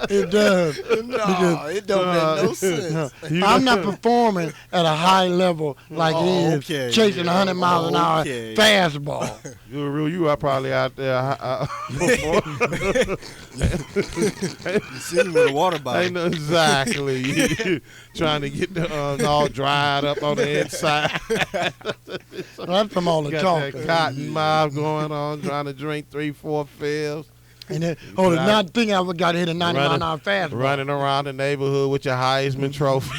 It does. No, it don't make no sense. I'm not performing at a high level like it is okay, chasing 100 miles an hour okay. fastball. Guru, you are probably out there. You see him with a water I bottle. know exactly. You trying to get the all dried up on the inside. That's from all the Got talk. that cotton mouth going on, trying to drink 3-4 fills. And then, not thinking I got to hit a 90 mile an hour fastball. Running around the neighborhood with your Heisman trophy.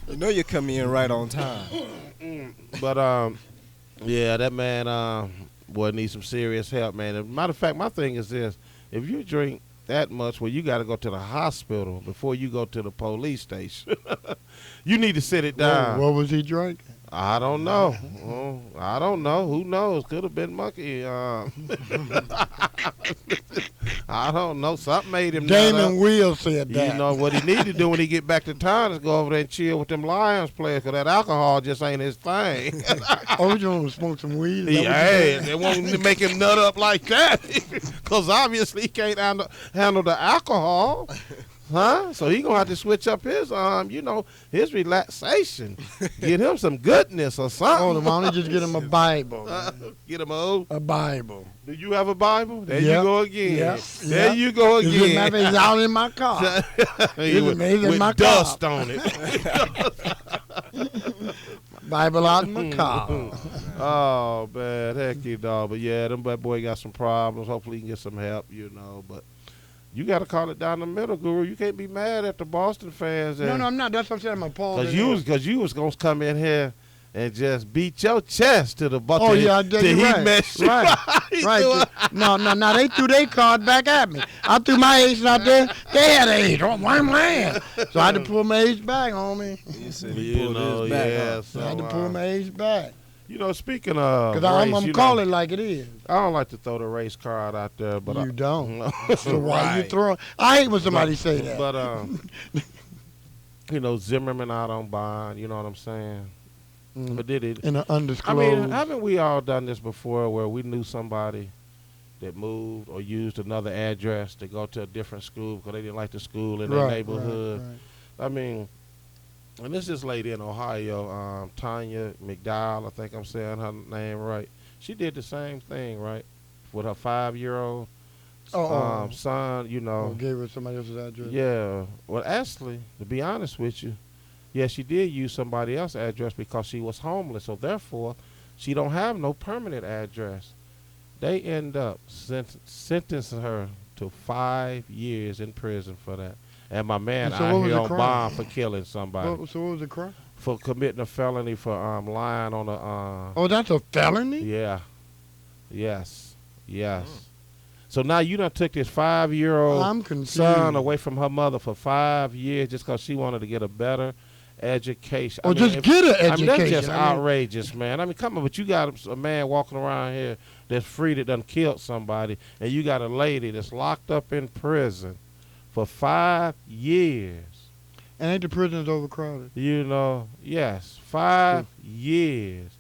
You know you come in right on time. But yeah, that man boy needs some serious help, man. As a matter of fact, my thing is this: if you drink that much, well, you got to go to the hospital before you go to the police station. You need to sit it down. What was he drinking? I don't know. I don't know. Who knows? Could have been monkey. I don't know. Something made him. Damon Will said You that. know what he need to do when he get back to town is go over there and chill with them Lions players, because that alcohol just ain't his thing. You want to smoke some weed? Is that what you Yeah, said? they won't make him nut up like that, because obviously he can't handle the alcohol. Huh? So he gonna have to switch up his his relaxation. Get him some goodness or something. Why don't you just get him a Bible? Get him A Bible. Do you have a Bible? There Yep. you go again. Yep. There Yep. you go It doesn't matter if again. he's out in my car. with my dust car. on it. Bible out in my car. Oh man, heck you dog. But yeah, that boy got some problems. Hopefully he can get some help, But you got to call it down the middle, Guru. You can't be mad at the Boston fans. No, I'm not. That's what I'm saying. I'm appalled. Because you was gonna come in here and just beat your chest to the Boston. Oh yeah, I did. till You're he right. messed you Right. Right. No. They threw their card back at me. I threw my ace out there. They had an ace. Oh, man. So I had to pull my ace back on me. He said he pulled his back, huh? So, I had to pull my ace back. Speaking of Because I'm race, calling like it is. I don't like to throw the race card out there, but You don't. No. So why you throwing? I hate when somebody say that. But Zimmerman out on bond. You know what I'm saying? But did it? In an I undisclosed. mean, haven't we all done this before, where we knew somebody that moved or used another address to go to a different school because they didn't like the school in their neighborhood? Right. I mean, and this lady in Ohio, Tanya McDowell, I think I'm saying her name right. She did the same thing, right, with her 5-year-old. son, you know. Or gave her somebody else's address. Yeah. Well, actually, to be honest with you, yeah, she did use somebody else's address because she was homeless. So therefore, she don't have no permanent address. They end up sentencing her to 5 years in prison for that. And my man out here on bond for killing somebody. So what was the crime? For committing a felony for lying on a. Oh, that's a felony? Yeah. Yes. So now you done took this 5-year-old son away from her mother for 5 years just because she wanted to get a better education. Or get an education. I mean, that's just outrageous, man. I mean, come on, but you got a man walking around here that's free that done killed somebody, and you got a lady that's locked up in prison for 5 years. And ain't the prisons overcrowded? You know, yes, 5 years.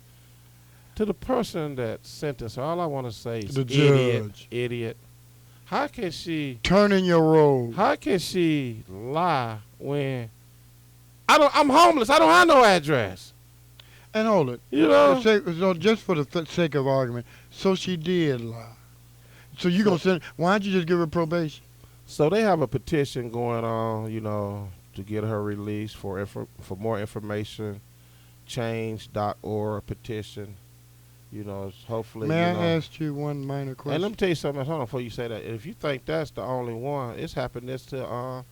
To the person that sentenced her, all I want to say is idiot. How can she turn in your road? How can she lie when I'm homeless? I don't have no address. And hold it. You know, so just for the sake of argument, so she did lie. So you gonna send? Why don't you just give her probation? So they have a petition going on, you know, to get her released for more information. Change.org petition. You know, hopefully. May I ask you one minor question? And let me tell you something. Hold on, before you say that. If you think that's the only one, it's happened this to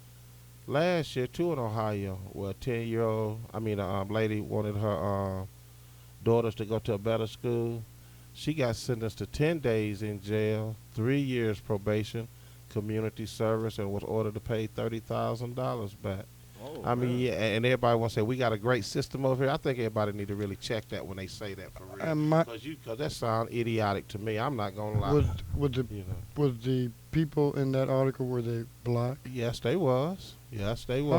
last year too in Ohio, where a 10-year-old, lady wanted her daughters to go to a better school. She got sentenced to 10 days in jail, 3 years probation, community service, and was ordered to pay $30,000 back. Oh, yeah, and everybody wants to say we got a great system over here. I think everybody need to really check that when they say that for real, because that sounds idiotic to me. I'm not gonna lie. Was the people in that article, were they black? Yes, they was. How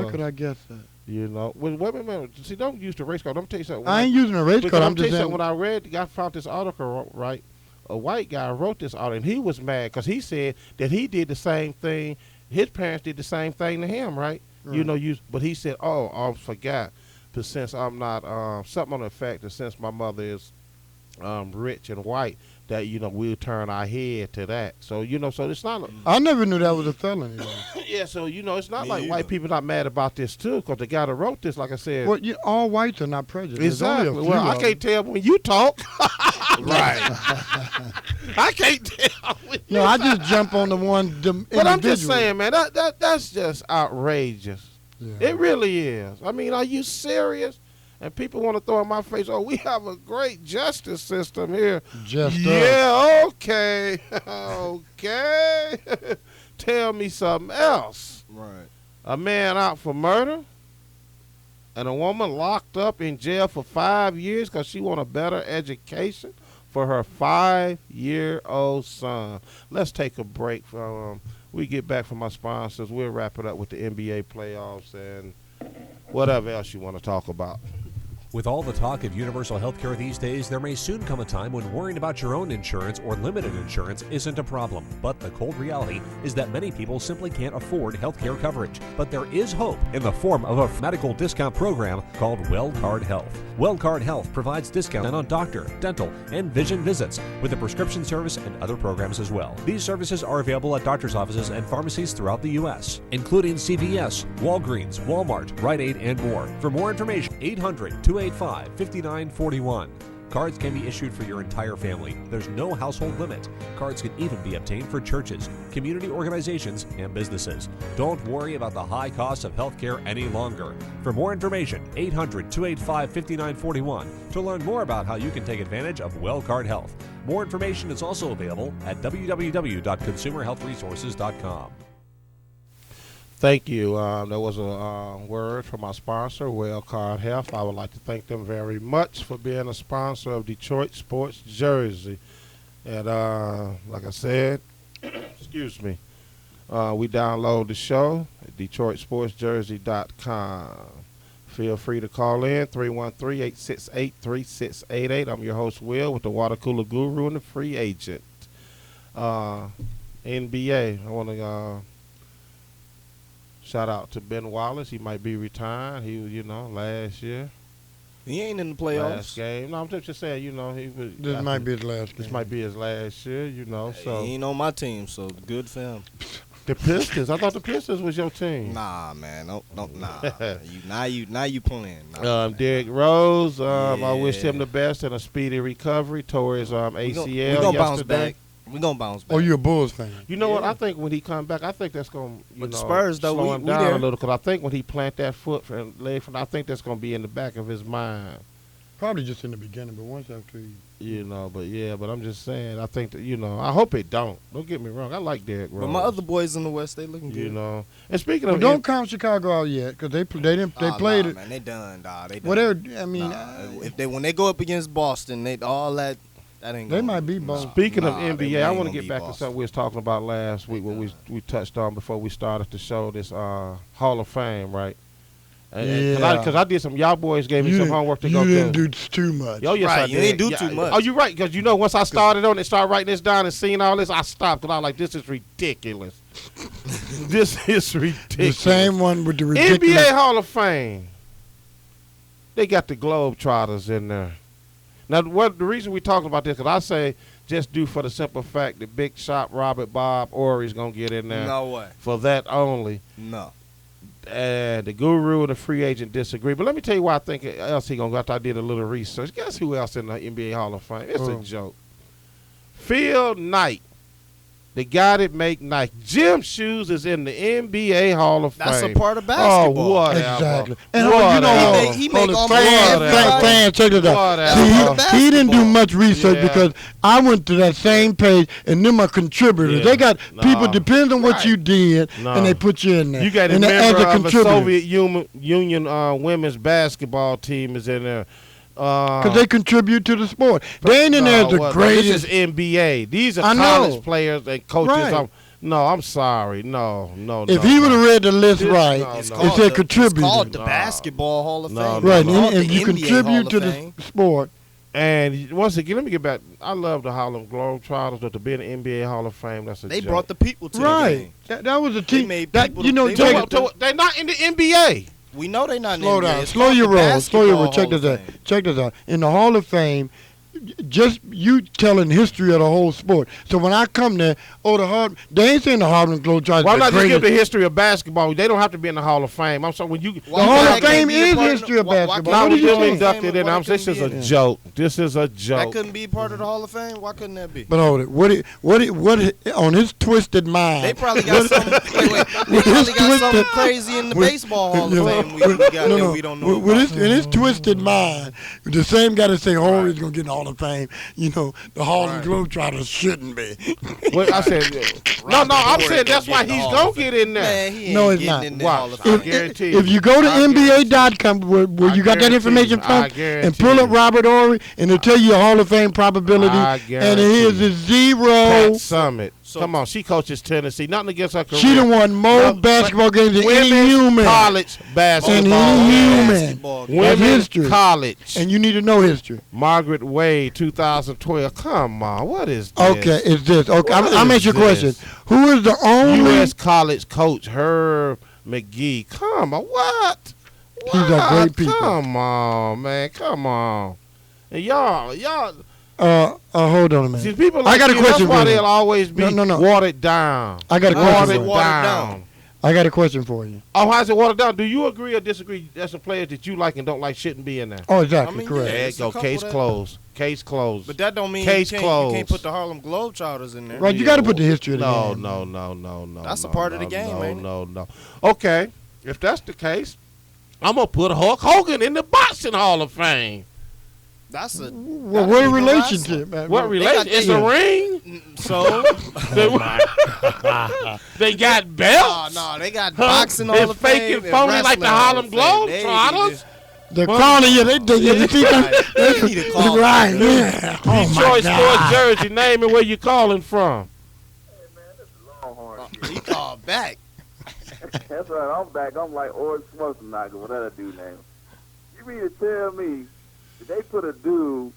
could I guess that? You know, wait a minute. See, don't use the race card. Let me tell you something. I ain't using a race card. I'm just saying. When I found this article, right, a white guy wrote this article, and he was mad because he said that he did the same thing. His parents did the same thing to him, right? You know, but he said, I forgot, but since I'm not, something on the fact that since my mother is rich and white, that, you know, we'll turn our head to that. So, you know, so it's not. I never knew that was a felony. Yeah, so, you know, it's not like white people not mad about this, too, because the guy that wrote this, like I said. Well, all whites are not prejudiced. Exactly. Well, I can't tell when you talk. Right. I can't tell. No, I just jump on the one. But I'm just saying, man, that's just outrageous. Yeah. It really is. I mean, are you serious? And people want to throw in my face, we have a great justice system here. Okay. Okay. Tell me something else. Right. A man out for murder and a woman locked up in jail for 5 years because she want a better education for her 5-year-old son. Let's take a break. We get back from our sponsors. We'll wrap it up with the NBA playoffs and whatever else you want to talk about. With all the talk of universal health care these days, there may soon come a time when worrying about your own insurance or limited insurance isn't a problem. But the cold reality is that many people simply can't afford health care coverage. But there is hope in the form of a medical discount program called WellCard Health. WellCard Health provides discounts on doctor, dental, and vision visits with a prescription service and other programs as well. These services are available at doctor's offices and pharmacies throughout the U.S., including CVS, Walgreens, Walmart, Rite Aid, and more. For more information, 800-285-5941. Cards can be issued for your entire family. There's no household limit. Cards can even be obtained for churches, community organizations, and businesses. Don't worry about the high cost of healthcare any longer. For more information, 800-285-5941 to learn more about how you can take advantage of WellCard Health. More information is also available at www.consumerhealthresources.com. Thank you. There was a word from our sponsor, WellCard Health. I would like to thank them very much for being a sponsor of Detroit Sports Jersey. And like I said, excuse me, we download the show at DetroitSportsJersey.com. Feel free to call in, 313-868-3688. I'm your host, Will, with the Water Cooler Guru and the Free Agent. NBA, I want to shout out to Ben Wallace. He might be retired. He was, last year. He ain't in the playoffs. Last game. No, I'm just saying, you know, This might be his last game. This might be his last year, you know. So He ain't on my team, so good for him. the Pistons. I thought the Pistons was your team. Nah, man. No, nah. Now you playing. Nah, Derrick Rose. I Yeah. wish him the best and a speedy recovery tore his ACL we gonna yesterday. bounce back. We gonna bounce back. Oh, you a Bulls fan? You know what? I think when he come back, I think that's going to But the Spurs, though, slow we him down there. a little. Because I think when he plant that foot and leg from, I think that's going to be in the back of his mind. Probably just in the beginning, but once after you. You know, but I'm just saying. I think that I hope it don't. Don't get me wrong. I like Derrick Rose. But my other boys in the West, they looking good. You know, and speaking Well, of, don't count Chicago out yet because they played Nah, it. man, they done, dog. They done. Whatever. I mean, When they go up against Boston, they all that ain't. they gonna- might be Boston. Speaking of Nah, they NBA, I ain't want to gonna get beat back to Boston. something we was talking about last week, what we touched on before we started the show. This Hall of Fame, right? Yeah. Because I did some. Y'all boys gave me You some didn't- homework to you go didn't through. do too much. Oh, yes, Right, I you did. ain't do too much. Oh, you're right. Because once I started on it, started writing this down and seeing all this, I stopped. Because I was like, this is ridiculous. This is The ridiculous. same one with the ridiculous. NBA Hall of Fame. They got the Globetrotters in there. Now, the reason we talking about this, because I say just due for the simple fact that Big Shot Robert Bob Ory's going to get in there No way. for that only. No. The Guru and the free agent disagree. But let me tell you why I think else he going to go after I did a little research. Guess who else in the NBA Hall of Fame? It's a joke. Phil Knight. The guy that make Nike. Jim Shoes is in the NBA Hall of Fame. That's a part of basketball. Oh, whatever. Exactly. And Whatever. He make hold all it, money fans, check it out. Whatever. See, he didn't do Basketball. much research Yeah. because I went to that same page and them are contributors. Yeah. They got people, Nah. depends on what Right. you did, Nah. and they put you in there. You got a and member of a contributor. Soviet Union women's basketball team is in there. Because they contribute to the sport. They ain't in there as the This greatest. is NBA. These are I know. college players and coaches. Right. I'm sorry. No. If he would have read the list right, no, It's no. it called said the contributor. Basketball Hall of No, Fame. no, Right, no. and you contribute to the sport. And once again, let me get back. I love the Harlem Globetrotters, but to be in the NBA Hall of Fame, that's a They joke. brought the people to the Right. game. That was a team. made That, people you know, to- check they it- They're not in the NBA. We know they not in Slow the NBA. down. It's Slow called your the roll. Slow your roll. Basketball Check Hall this of out. Fame. Check this out. In the Hall of Fame, just you telling history of the whole sport. So when I come there, they ain't saying the Harlem Globetrotters. Why the not just give greatest. the history of basketball? They don't have to be in the Hall of Fame. I'm sorry. When you The Hall of Fame is history of basketball. not What when are you you saying? inducted in, Why I'm they this is couldn't a be in joke. This is a That joke. couldn't be part of the Hall of Fame. Why couldn't that be? But hold it. What on his twisted mind? They probably got something. Wait. They probably got something crazy in the baseball Hall of Fame we got that we don't know about. In his twisted mind, the same guy that say Horry's gonna get in the Hall of Fame, the Harlem Globetrotters shouldn't be. What I said, no, I'm saying that's why he's gonna get in there. Man, he ain't No, it's getting not. in the Watch. Hall of I Fame. guarantee you. If you go to I NBA.com where I you got that guarantee information you. from I guarantee and pull up you. Robert Horry and it'll tell you your Hall of Fame probability, I and guarantee his you. is zero. Pat Summit. So- Come on, she coaches Tennessee. Nothing against her career. She done won more No, basketball games than any Women's human. college basketball. any human. Basketball game. That's Women's history. college. And you need to know history. Margaret Wade, 2012. Come on, what is this? Okay, it's this. Okay, What I'm is asking you a question. this? Who is the only? U.S. college coach Herb McGee. Come on, what? These are great people. Come on, man. Come on. And y'all. Hold on a minute. See, people I like got a you, question that's why for you. they'll always be No. watered down. I got a How is question. it For you. watered down? I got a question for you. Oh, how's it watered down? Do you agree or disagree that some players that you like and don't like shouldn't be in there? Oh, exactly. I mean, correct. yeah. There you it's a go. couple Case that- closed. Case closed. But that don't mean Case you closed. can't put the Harlem Globetrotters in there. Right, you got to put the history of the No, game. no. That's a no, part of the no, game, no, ain't it? No. Okay, if that's the case, I'm gonna put Hulk Hogan in the boxing Hall of Fame. That's a Well, that's what even relationship, man? What relation? It's a yeah. ring. So They got belts. no, they got Huh? boxing It's Hall of fake Fame and phony like the Harlem Globetrotters. The corner, yeah, they They need to call right, them. yeah. Oh my Detroit Sports God. Jersey. Name and where you calling from. Longhorn. He called back. That's right. I'm back. I'm like Ord Schwarzenegger, whatever that dude name. You mean to tell me that they put a dude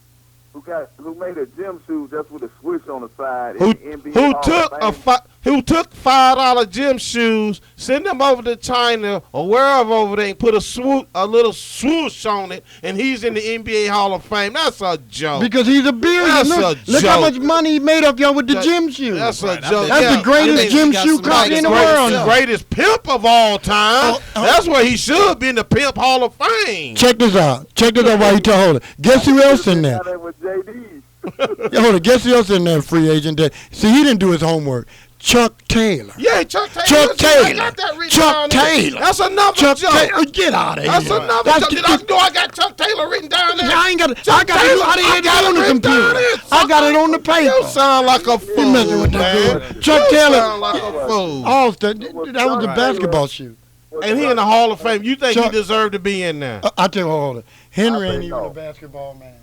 who made a gym shoe just with a switch on the side Who in the NBA Hall of Fame? who took $5 gym shoes, send them over to China or wherever over there and put a little swoosh on it, and he's in the NBA Hall of Fame. That's a joke. Because he's a billionaire. Look how much money he made off y'all with the gym shoes. That's a joke. That's the greatest gym shoe company in the world. The greatest pimp of all time. That's where he should be, in the Pimp Hall of Fame. Check this out. While you hold it. Guess who else in there? Hold it. Guess who else in there, free agent? See, he didn't do his homework. Chuck Taylor. Yeah, Chuck Taylor. Chuck Taylor. That's another joke. Taylor. Get out of here. That's another joke. I got Chuck Taylor written down there? I ain't got it. I got it on the computer. I got it on the paper. You sound like a fool, You messing with man. Chuck Taylor. Sound like a fool. That was the basketball shoe. And he in the Hall of Fame. You think he deserved to be in there? I tell you, hold it. Henry ain't even a basketball man.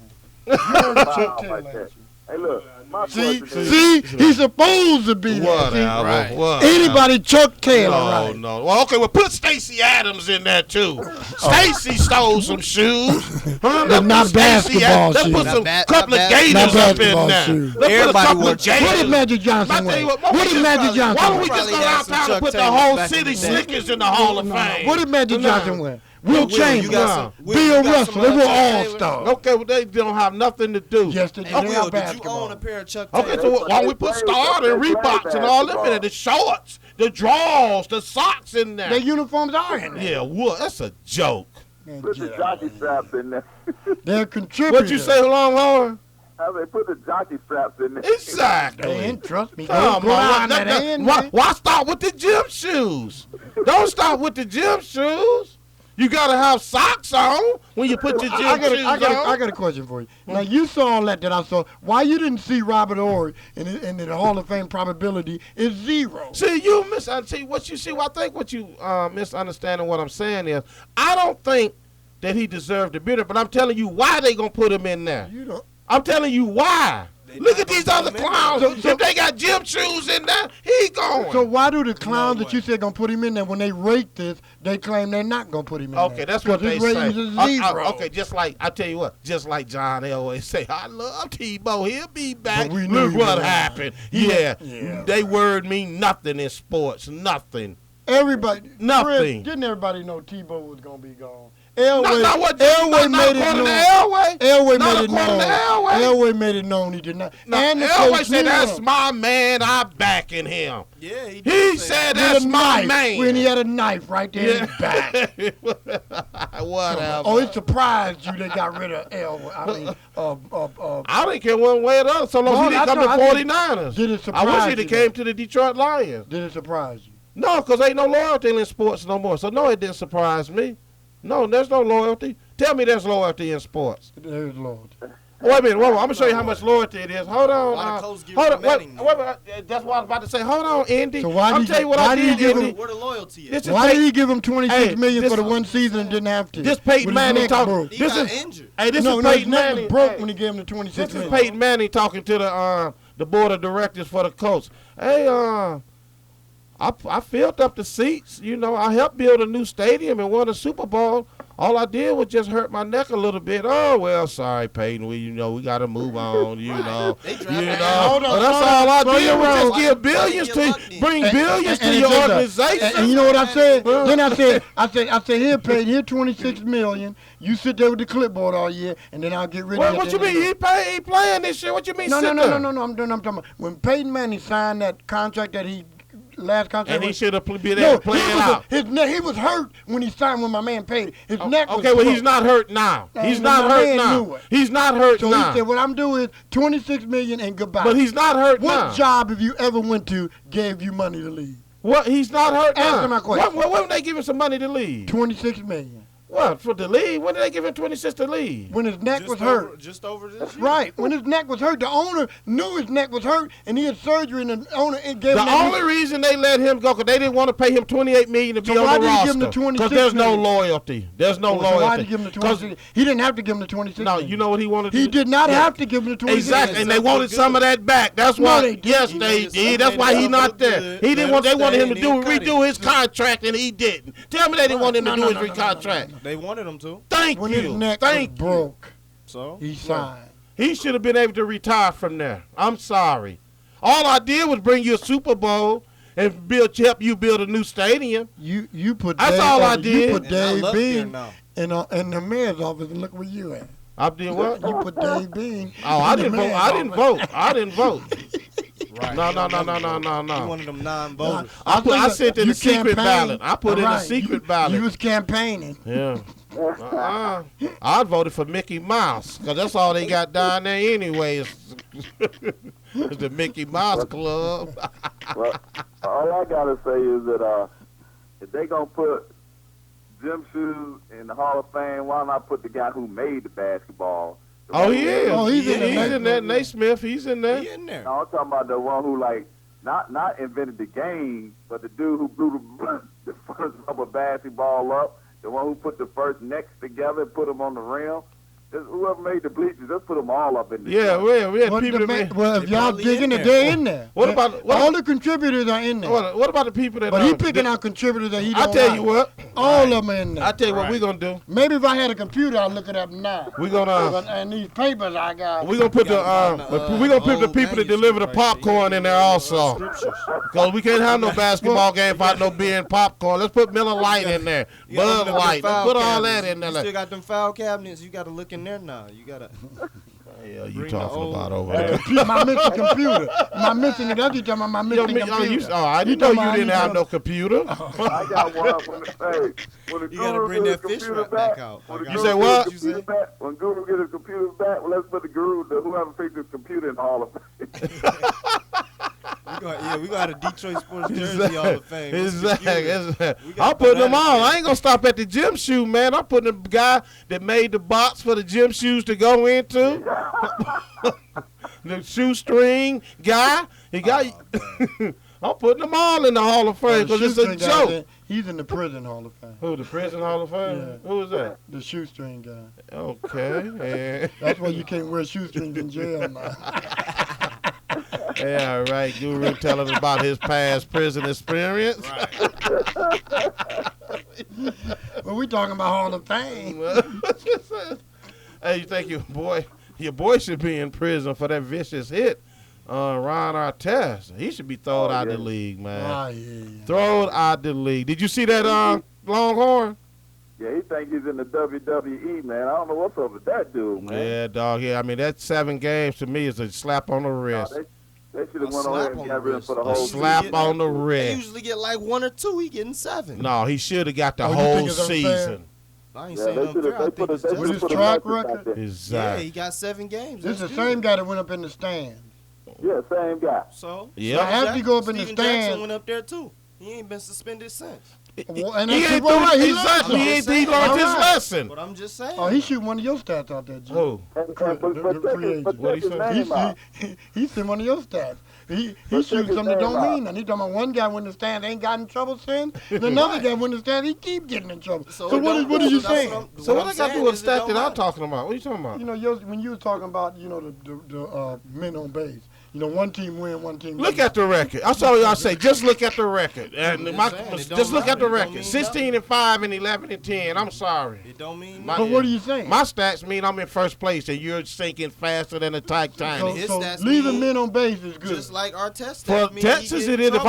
Chuck Taylor. Hey, look. See, he's supposed to be there. Anybody Chuck Taylor, No. Well, okay, well, put Stacey Adams in there, too. Stacey stole some shoes. But not basketball shoes. Let's put some couple of gators up in there. Everybody wants What did Magic Johnson win? Why don't we just allow time to put the whole city slickers in the Hall of Fame? What did Magic Johnson win? Will Chamberlain, Bill Russell, they were all stars. Okay, well, they don't have nothing to do. Yes, they do. Hey, Will, did you own a pair of Chuck Taylor? Okay, so why don't we put Star and Reeboks and all them in there? The shorts, the drawers, the socks in there. Their uniforms are in there. Yeah, what? That's a joke. Put the jockey straps in there. They're contributors. What you say, Longhorn? I mean, put the jockey straps in there. Exactly. Man, trust me. Come on. Why start with the gym shoes? Don't start with the gym shoes. You got to have socks on when you put your gym shoes on. I got a question for you. Now, you saw all that I saw. Why you didn't see Robert Horry in the Hall of Fame probability is 0. See, you misunderstand what you see. I think what you misunderstanding what I'm saying is, I don't think that he deserved to be there, but I'm telling you why they going to put him in there. You don't. I'm telling you why. Look at these other clowns. If they got gym shoes in there, he going. So why do the clowns that you said going to put him in there, when they rate this, they claim they're not going to put him in there? Okay, that's what they say. Is 0. Okay, just like, I tell you what, just like John Elway say, I love Tebow, he'll be back. But we knew Look what that. happened. Yeah, they word mean nothing in sports, nothing. Everybody. Nothing. Chris, didn't everybody know Tebow was going to be gone? Elway made it known. Elway made it known he did not. And Elway said, that's my man, I'm backing him. Yeah, he said, that's my man. When he had a knife right there in his back. Whatever. Oh, it surprised you they got rid of Elway. I didn't care one way or the other, so long as he didn't come to 49ers. Did it surprise I wish he'd came to the Detroit Lions. Did it surprise you? No, because ain't no loyalty in sports no more. So, no, it didn't surprise me. No, there's no loyalty. Tell me there's loyalty in sports. There's loyalty. Wait a minute. I'm going to show you how much loyalty it is. Hold on. Wait, that's what I was about to say. Hold on, Indy. So why I'll tell you what I did, Indy. Where the loyalty is. Why did he give him $26 million for the one season and didn't have to? This Peyton Manning talking. He got injured. Hey, this is Peyton Manning. Broke when he gave him the $26 million. This is Peyton Manning talking to the board of directors for the Colts. Hey, I filled up the seats. You know, I helped build a new stadium and won a Super Bowl. All I did was just hurt my neck a little bit. Oh, well, sorry, Peyton. We got to move on, you know. That's all I did was just give billions bring billions to your organization. And you know what I said? Then I said, here, Peyton, here $26 million. You sit there with the clipboard all year, and then I'll get rid of it. What you mean? He playing this year. What you mean? No. I'm talking about when Peyton Manning signed that contract that he last contract. And he should have been able to play it out. He was hurt when he signed when my man paid. His neck was well, he's not hurt now. He's not hurt now. He's not hurt now. So he said, what I'm doing is $26 million and goodbye. But he's not hurt now. What job have you ever went to gave you money to leave? What? He's not hurt now. Answer my question. When they give him some money to leave? $26 million. What, for the leave? When did they give him 26 to leave? When his neck was hurt. Just over this year. Right. When his neck was hurt. The owner knew his neck was hurt, and he had surgery, and the owner gave him. The only reason they let him go, because they didn't want to pay him $28 million to be on the roster. Because there's no loyalty. There's no loyalty. So why did he give him the 26? He didn't have to give him the 26. No, you know what he wanted to do? He did not have to give him the 26. Exactly, and they wanted some of that back. That's why. Yes, they did. That's why he's not there. He didn't want. They wanted him to redo his contract, and he didn't. Tell me they didn't want him to do his recontract. They wanted him to. Thank when you. His neck was broke, so he signed. He should have been able to retire from there. I'm sorry. All I did was bring you a Super Bowl and help you build a new stadium. You put That's Dave, all I did. You put And I Dave love Bean there in the mayor's office, and look where you at. I did what? You put Dave Bean. Oh, I didn't vote. I didn't vote. Right. No. You one of them non-voters. I sent in You the secret campaigned. ballot. I put in the Right. secret ballot. You was campaigning. Yeah. I voted for Mickey Mouse because that's all they got down there anyway. Is the Mickey Mouse Club. Well, all I gotta say is that if they gonna put Jim Shoes in the Hall of Fame, why not put the guy who made the basketball? Oh, he is. Oh, he's in there. Nate Smith, he's in there. He in there. No, I'm talking about the one who not invented the game, but the dude who blew the first rubber basketball up, the one who put the first necks together and put them on the rim. Whoever made the bleachers, let's put them all up in there. Yeah, we had people that made. Well, if y'all probably digging in it, there. they're in there. What about all the contributors are in there? what about the people that? But he picking out contributors that he don't I tell like. you what. All of them are in there. I tell you what we're gonna do. Maybe if I had a computer, I'd look it up now. We're gonna. And these papers I got. We're gonna put the people that deliver the popcorn in there also. Because we can't have no basketball game without no beer and popcorn. Let's put Miller Lite in there, Bud Light. Let's put all that in there. You still got them file cabinets. You got to look in there now. You got to. Yeah, you Bring talking the about old- over there? My missing computer. My missing it. That's you talking about my missing computer. I didn't know you didn't have no computer. I got one when the You got to guru bring get that his fish computer wrap back out. when the You guru say get what? his computer back, when Guru get his computer back, well, let's put the guru, whoever fixed his computer in the Hall of Fame. We got a Detroit Sports Jersey Hall of Fame. Exactly. I'm putting them all. I ain't gonna stop at the gym shoe, man. I'm putting the guy that made the box for the gym shoes to go into. The shoestring guy. He got. I'm putting them all in the Hall of Fame because it's a joke. He's in the prison Hall of Fame. Who, the prison Hall of Fame? Yeah. Who is that? The shoestring guy. Okay. That's why you can't wear shoestrings in jail now. Yeah, right. Guru telling us about his past prison experience. Well, we talking about Hall of Fame. Hey, you think your boy should be in prison for that vicious hit on Ron Artest? He should be thrown out the league, man. Oh, yeah. Thrown out the league. Did you see that Longhorn? Yeah, he think he's in the WWE, man. I don't know what's up with that dude, man. Yeah, dog. Yeah, I mean, that 7 games to me is a slap on the wrist. They should have went on and got rid of for the A whole slap on the They wrist. usually get like 1 or 2. He getting 7. No, he should have got the Oh, you whole think it's unfair? season. I ain't Yeah, saying they should unfair. I have. think it's With just. his track record? Yeah, Exactly. he got 7 games. This is the That's same good. guy that went up in the stands. Yeah, same guy. So Yeah. So after you go up in the Steven Jackson stand, went up there too. He ain't been suspended since. well, and He that's ain't well, right, doing he exactly. learned He something. learned his All right. lesson. But I'm just saying. Oh, he shoot one of your stats out there, G. Who? But The check free his, but agent. What'd check he his say? name out. He sent one of your stats. He But shoots check his something that name don't out. mean nothing. He talking about one guy went in the stand, ain't got in trouble since. And another guy went in the stand, he keep getting in trouble. So what are you saying? So what I got to do with stat that I'm talking about? What are you talking about? You know, when you was talking about, the men on base, one team win, one team Look lose. at the record. That's all y'all say. Just look at the record. And just my, saying, it don't just look at the matter. It don't record. mean 16-5 and 11-10. I'm sorry. It don't mean My- But what are you saying? My stats mean I'm in first place and you're sinking faster than a tight tiny. his So stats leaving mean men on base is good. just like our test. For Texas, it is. If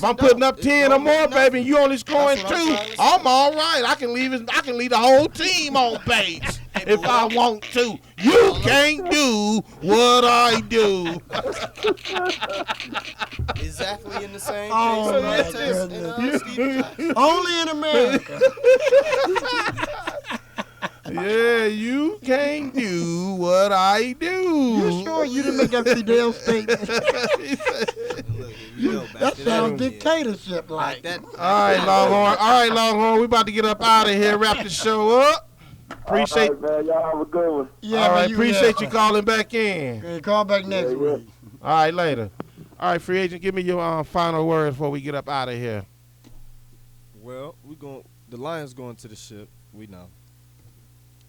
I'm putting up 10 or more, baby, and you only scoring That's what I'm 2, trying to say. I'm all right. I can leave the whole team on base if I want to. You can't do what I do. exactly in the same Oh, case my as Artest goodness. and Steven Jackson. Only in America. Yeah, you can't do what I do. You sure you didn't make that Fidel statement? That sounds dictatorship like. That, All right, Longhorn. All right, Longhorn. We about to get up out of here. Wrap the show up. Appreciate. All right, man. Y'all have a good one. Yeah, All right, man, appreciate you calling back in. Okay, call back next week. All right, later. All right, free agent, give me your final words before we get up out of here. well, the Lions going to the ship. We know.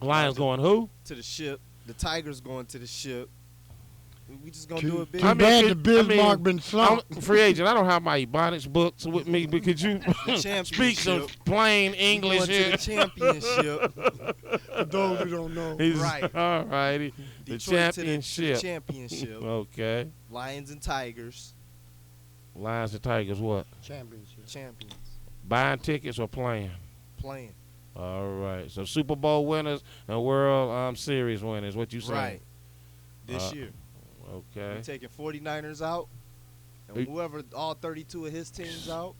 Lions going who? To the ship. The Tigers going to the ship. We just gonna do it big. Too bad the Bismarck been I'm slumped. free agent. I don't have my Ebonics books with me, but could you speak some plain English going here? to the championship. For those who don't know. Right. All righty. The Detroit to championship. The championship. Okay. Lions and Tigers. Lions and Tigers, what? Championship. Champions. Buying tickets or playing? Playing. All right. So Super Bowl winners and World Series winners. What you saying? Right. This year. Okay. We're taking 49ers out. And whoever, all 32 of his teams out.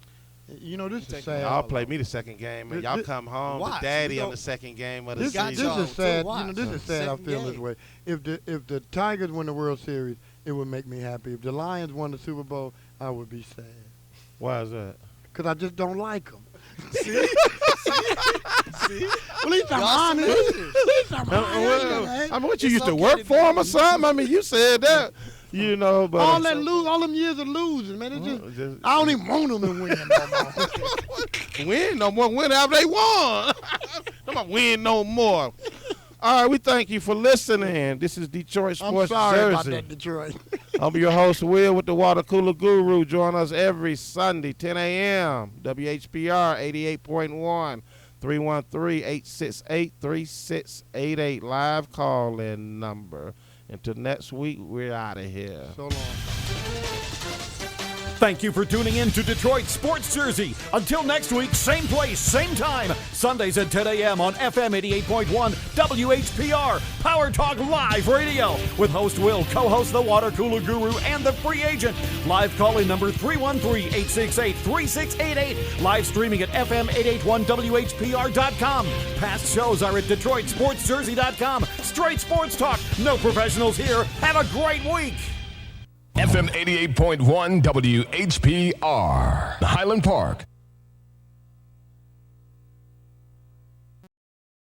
You know, this is Take sad. Y'all play me the second game, and y'all come home Watch. to daddy We on gon- the second game of the This season. y'all is sad. to You know, this is sad. I Second feel this game. way. If the Tigers win the World Series, it would make me happy. If the Lions won the Super Bowl, I would be sad. Why is that? Because I just don't like them. See? At least I'm honest. At least I'm honest. I mean, what you It's used to okay work to for him or something? I mean, you said that, you know, but All them years of losing, man. It's just, I don't even want them to win no more. win no more. Win after they won. I'm not win no more. All right, we thank you for listening. This is Detroit I'm Sports sorry Jersey. about that, Detroit. I'm your host, Will, with the Water Cooler Guru. Join us every Sunday, 10 a.m., WHPR 88.1, 313-868-3688, live call-in number. Until next week, we're out of here. So long. Thank you for tuning in to Detroit Sports Jersey. Until next week, same place, same time. Sundays at 10 a.m. on FM 88.1 WHPR, PowerTalk Live Radio. With host Will, co-host the Water Cooler Guru, and the free agent. Live call-in number 313-868-3688. Live streaming at FM881WHPR.com. Past shows are at DetroitSportsJersey.com. Straight sports talk, no professionals here. Have a great week. FM 88.1 WHPR, Highland Park.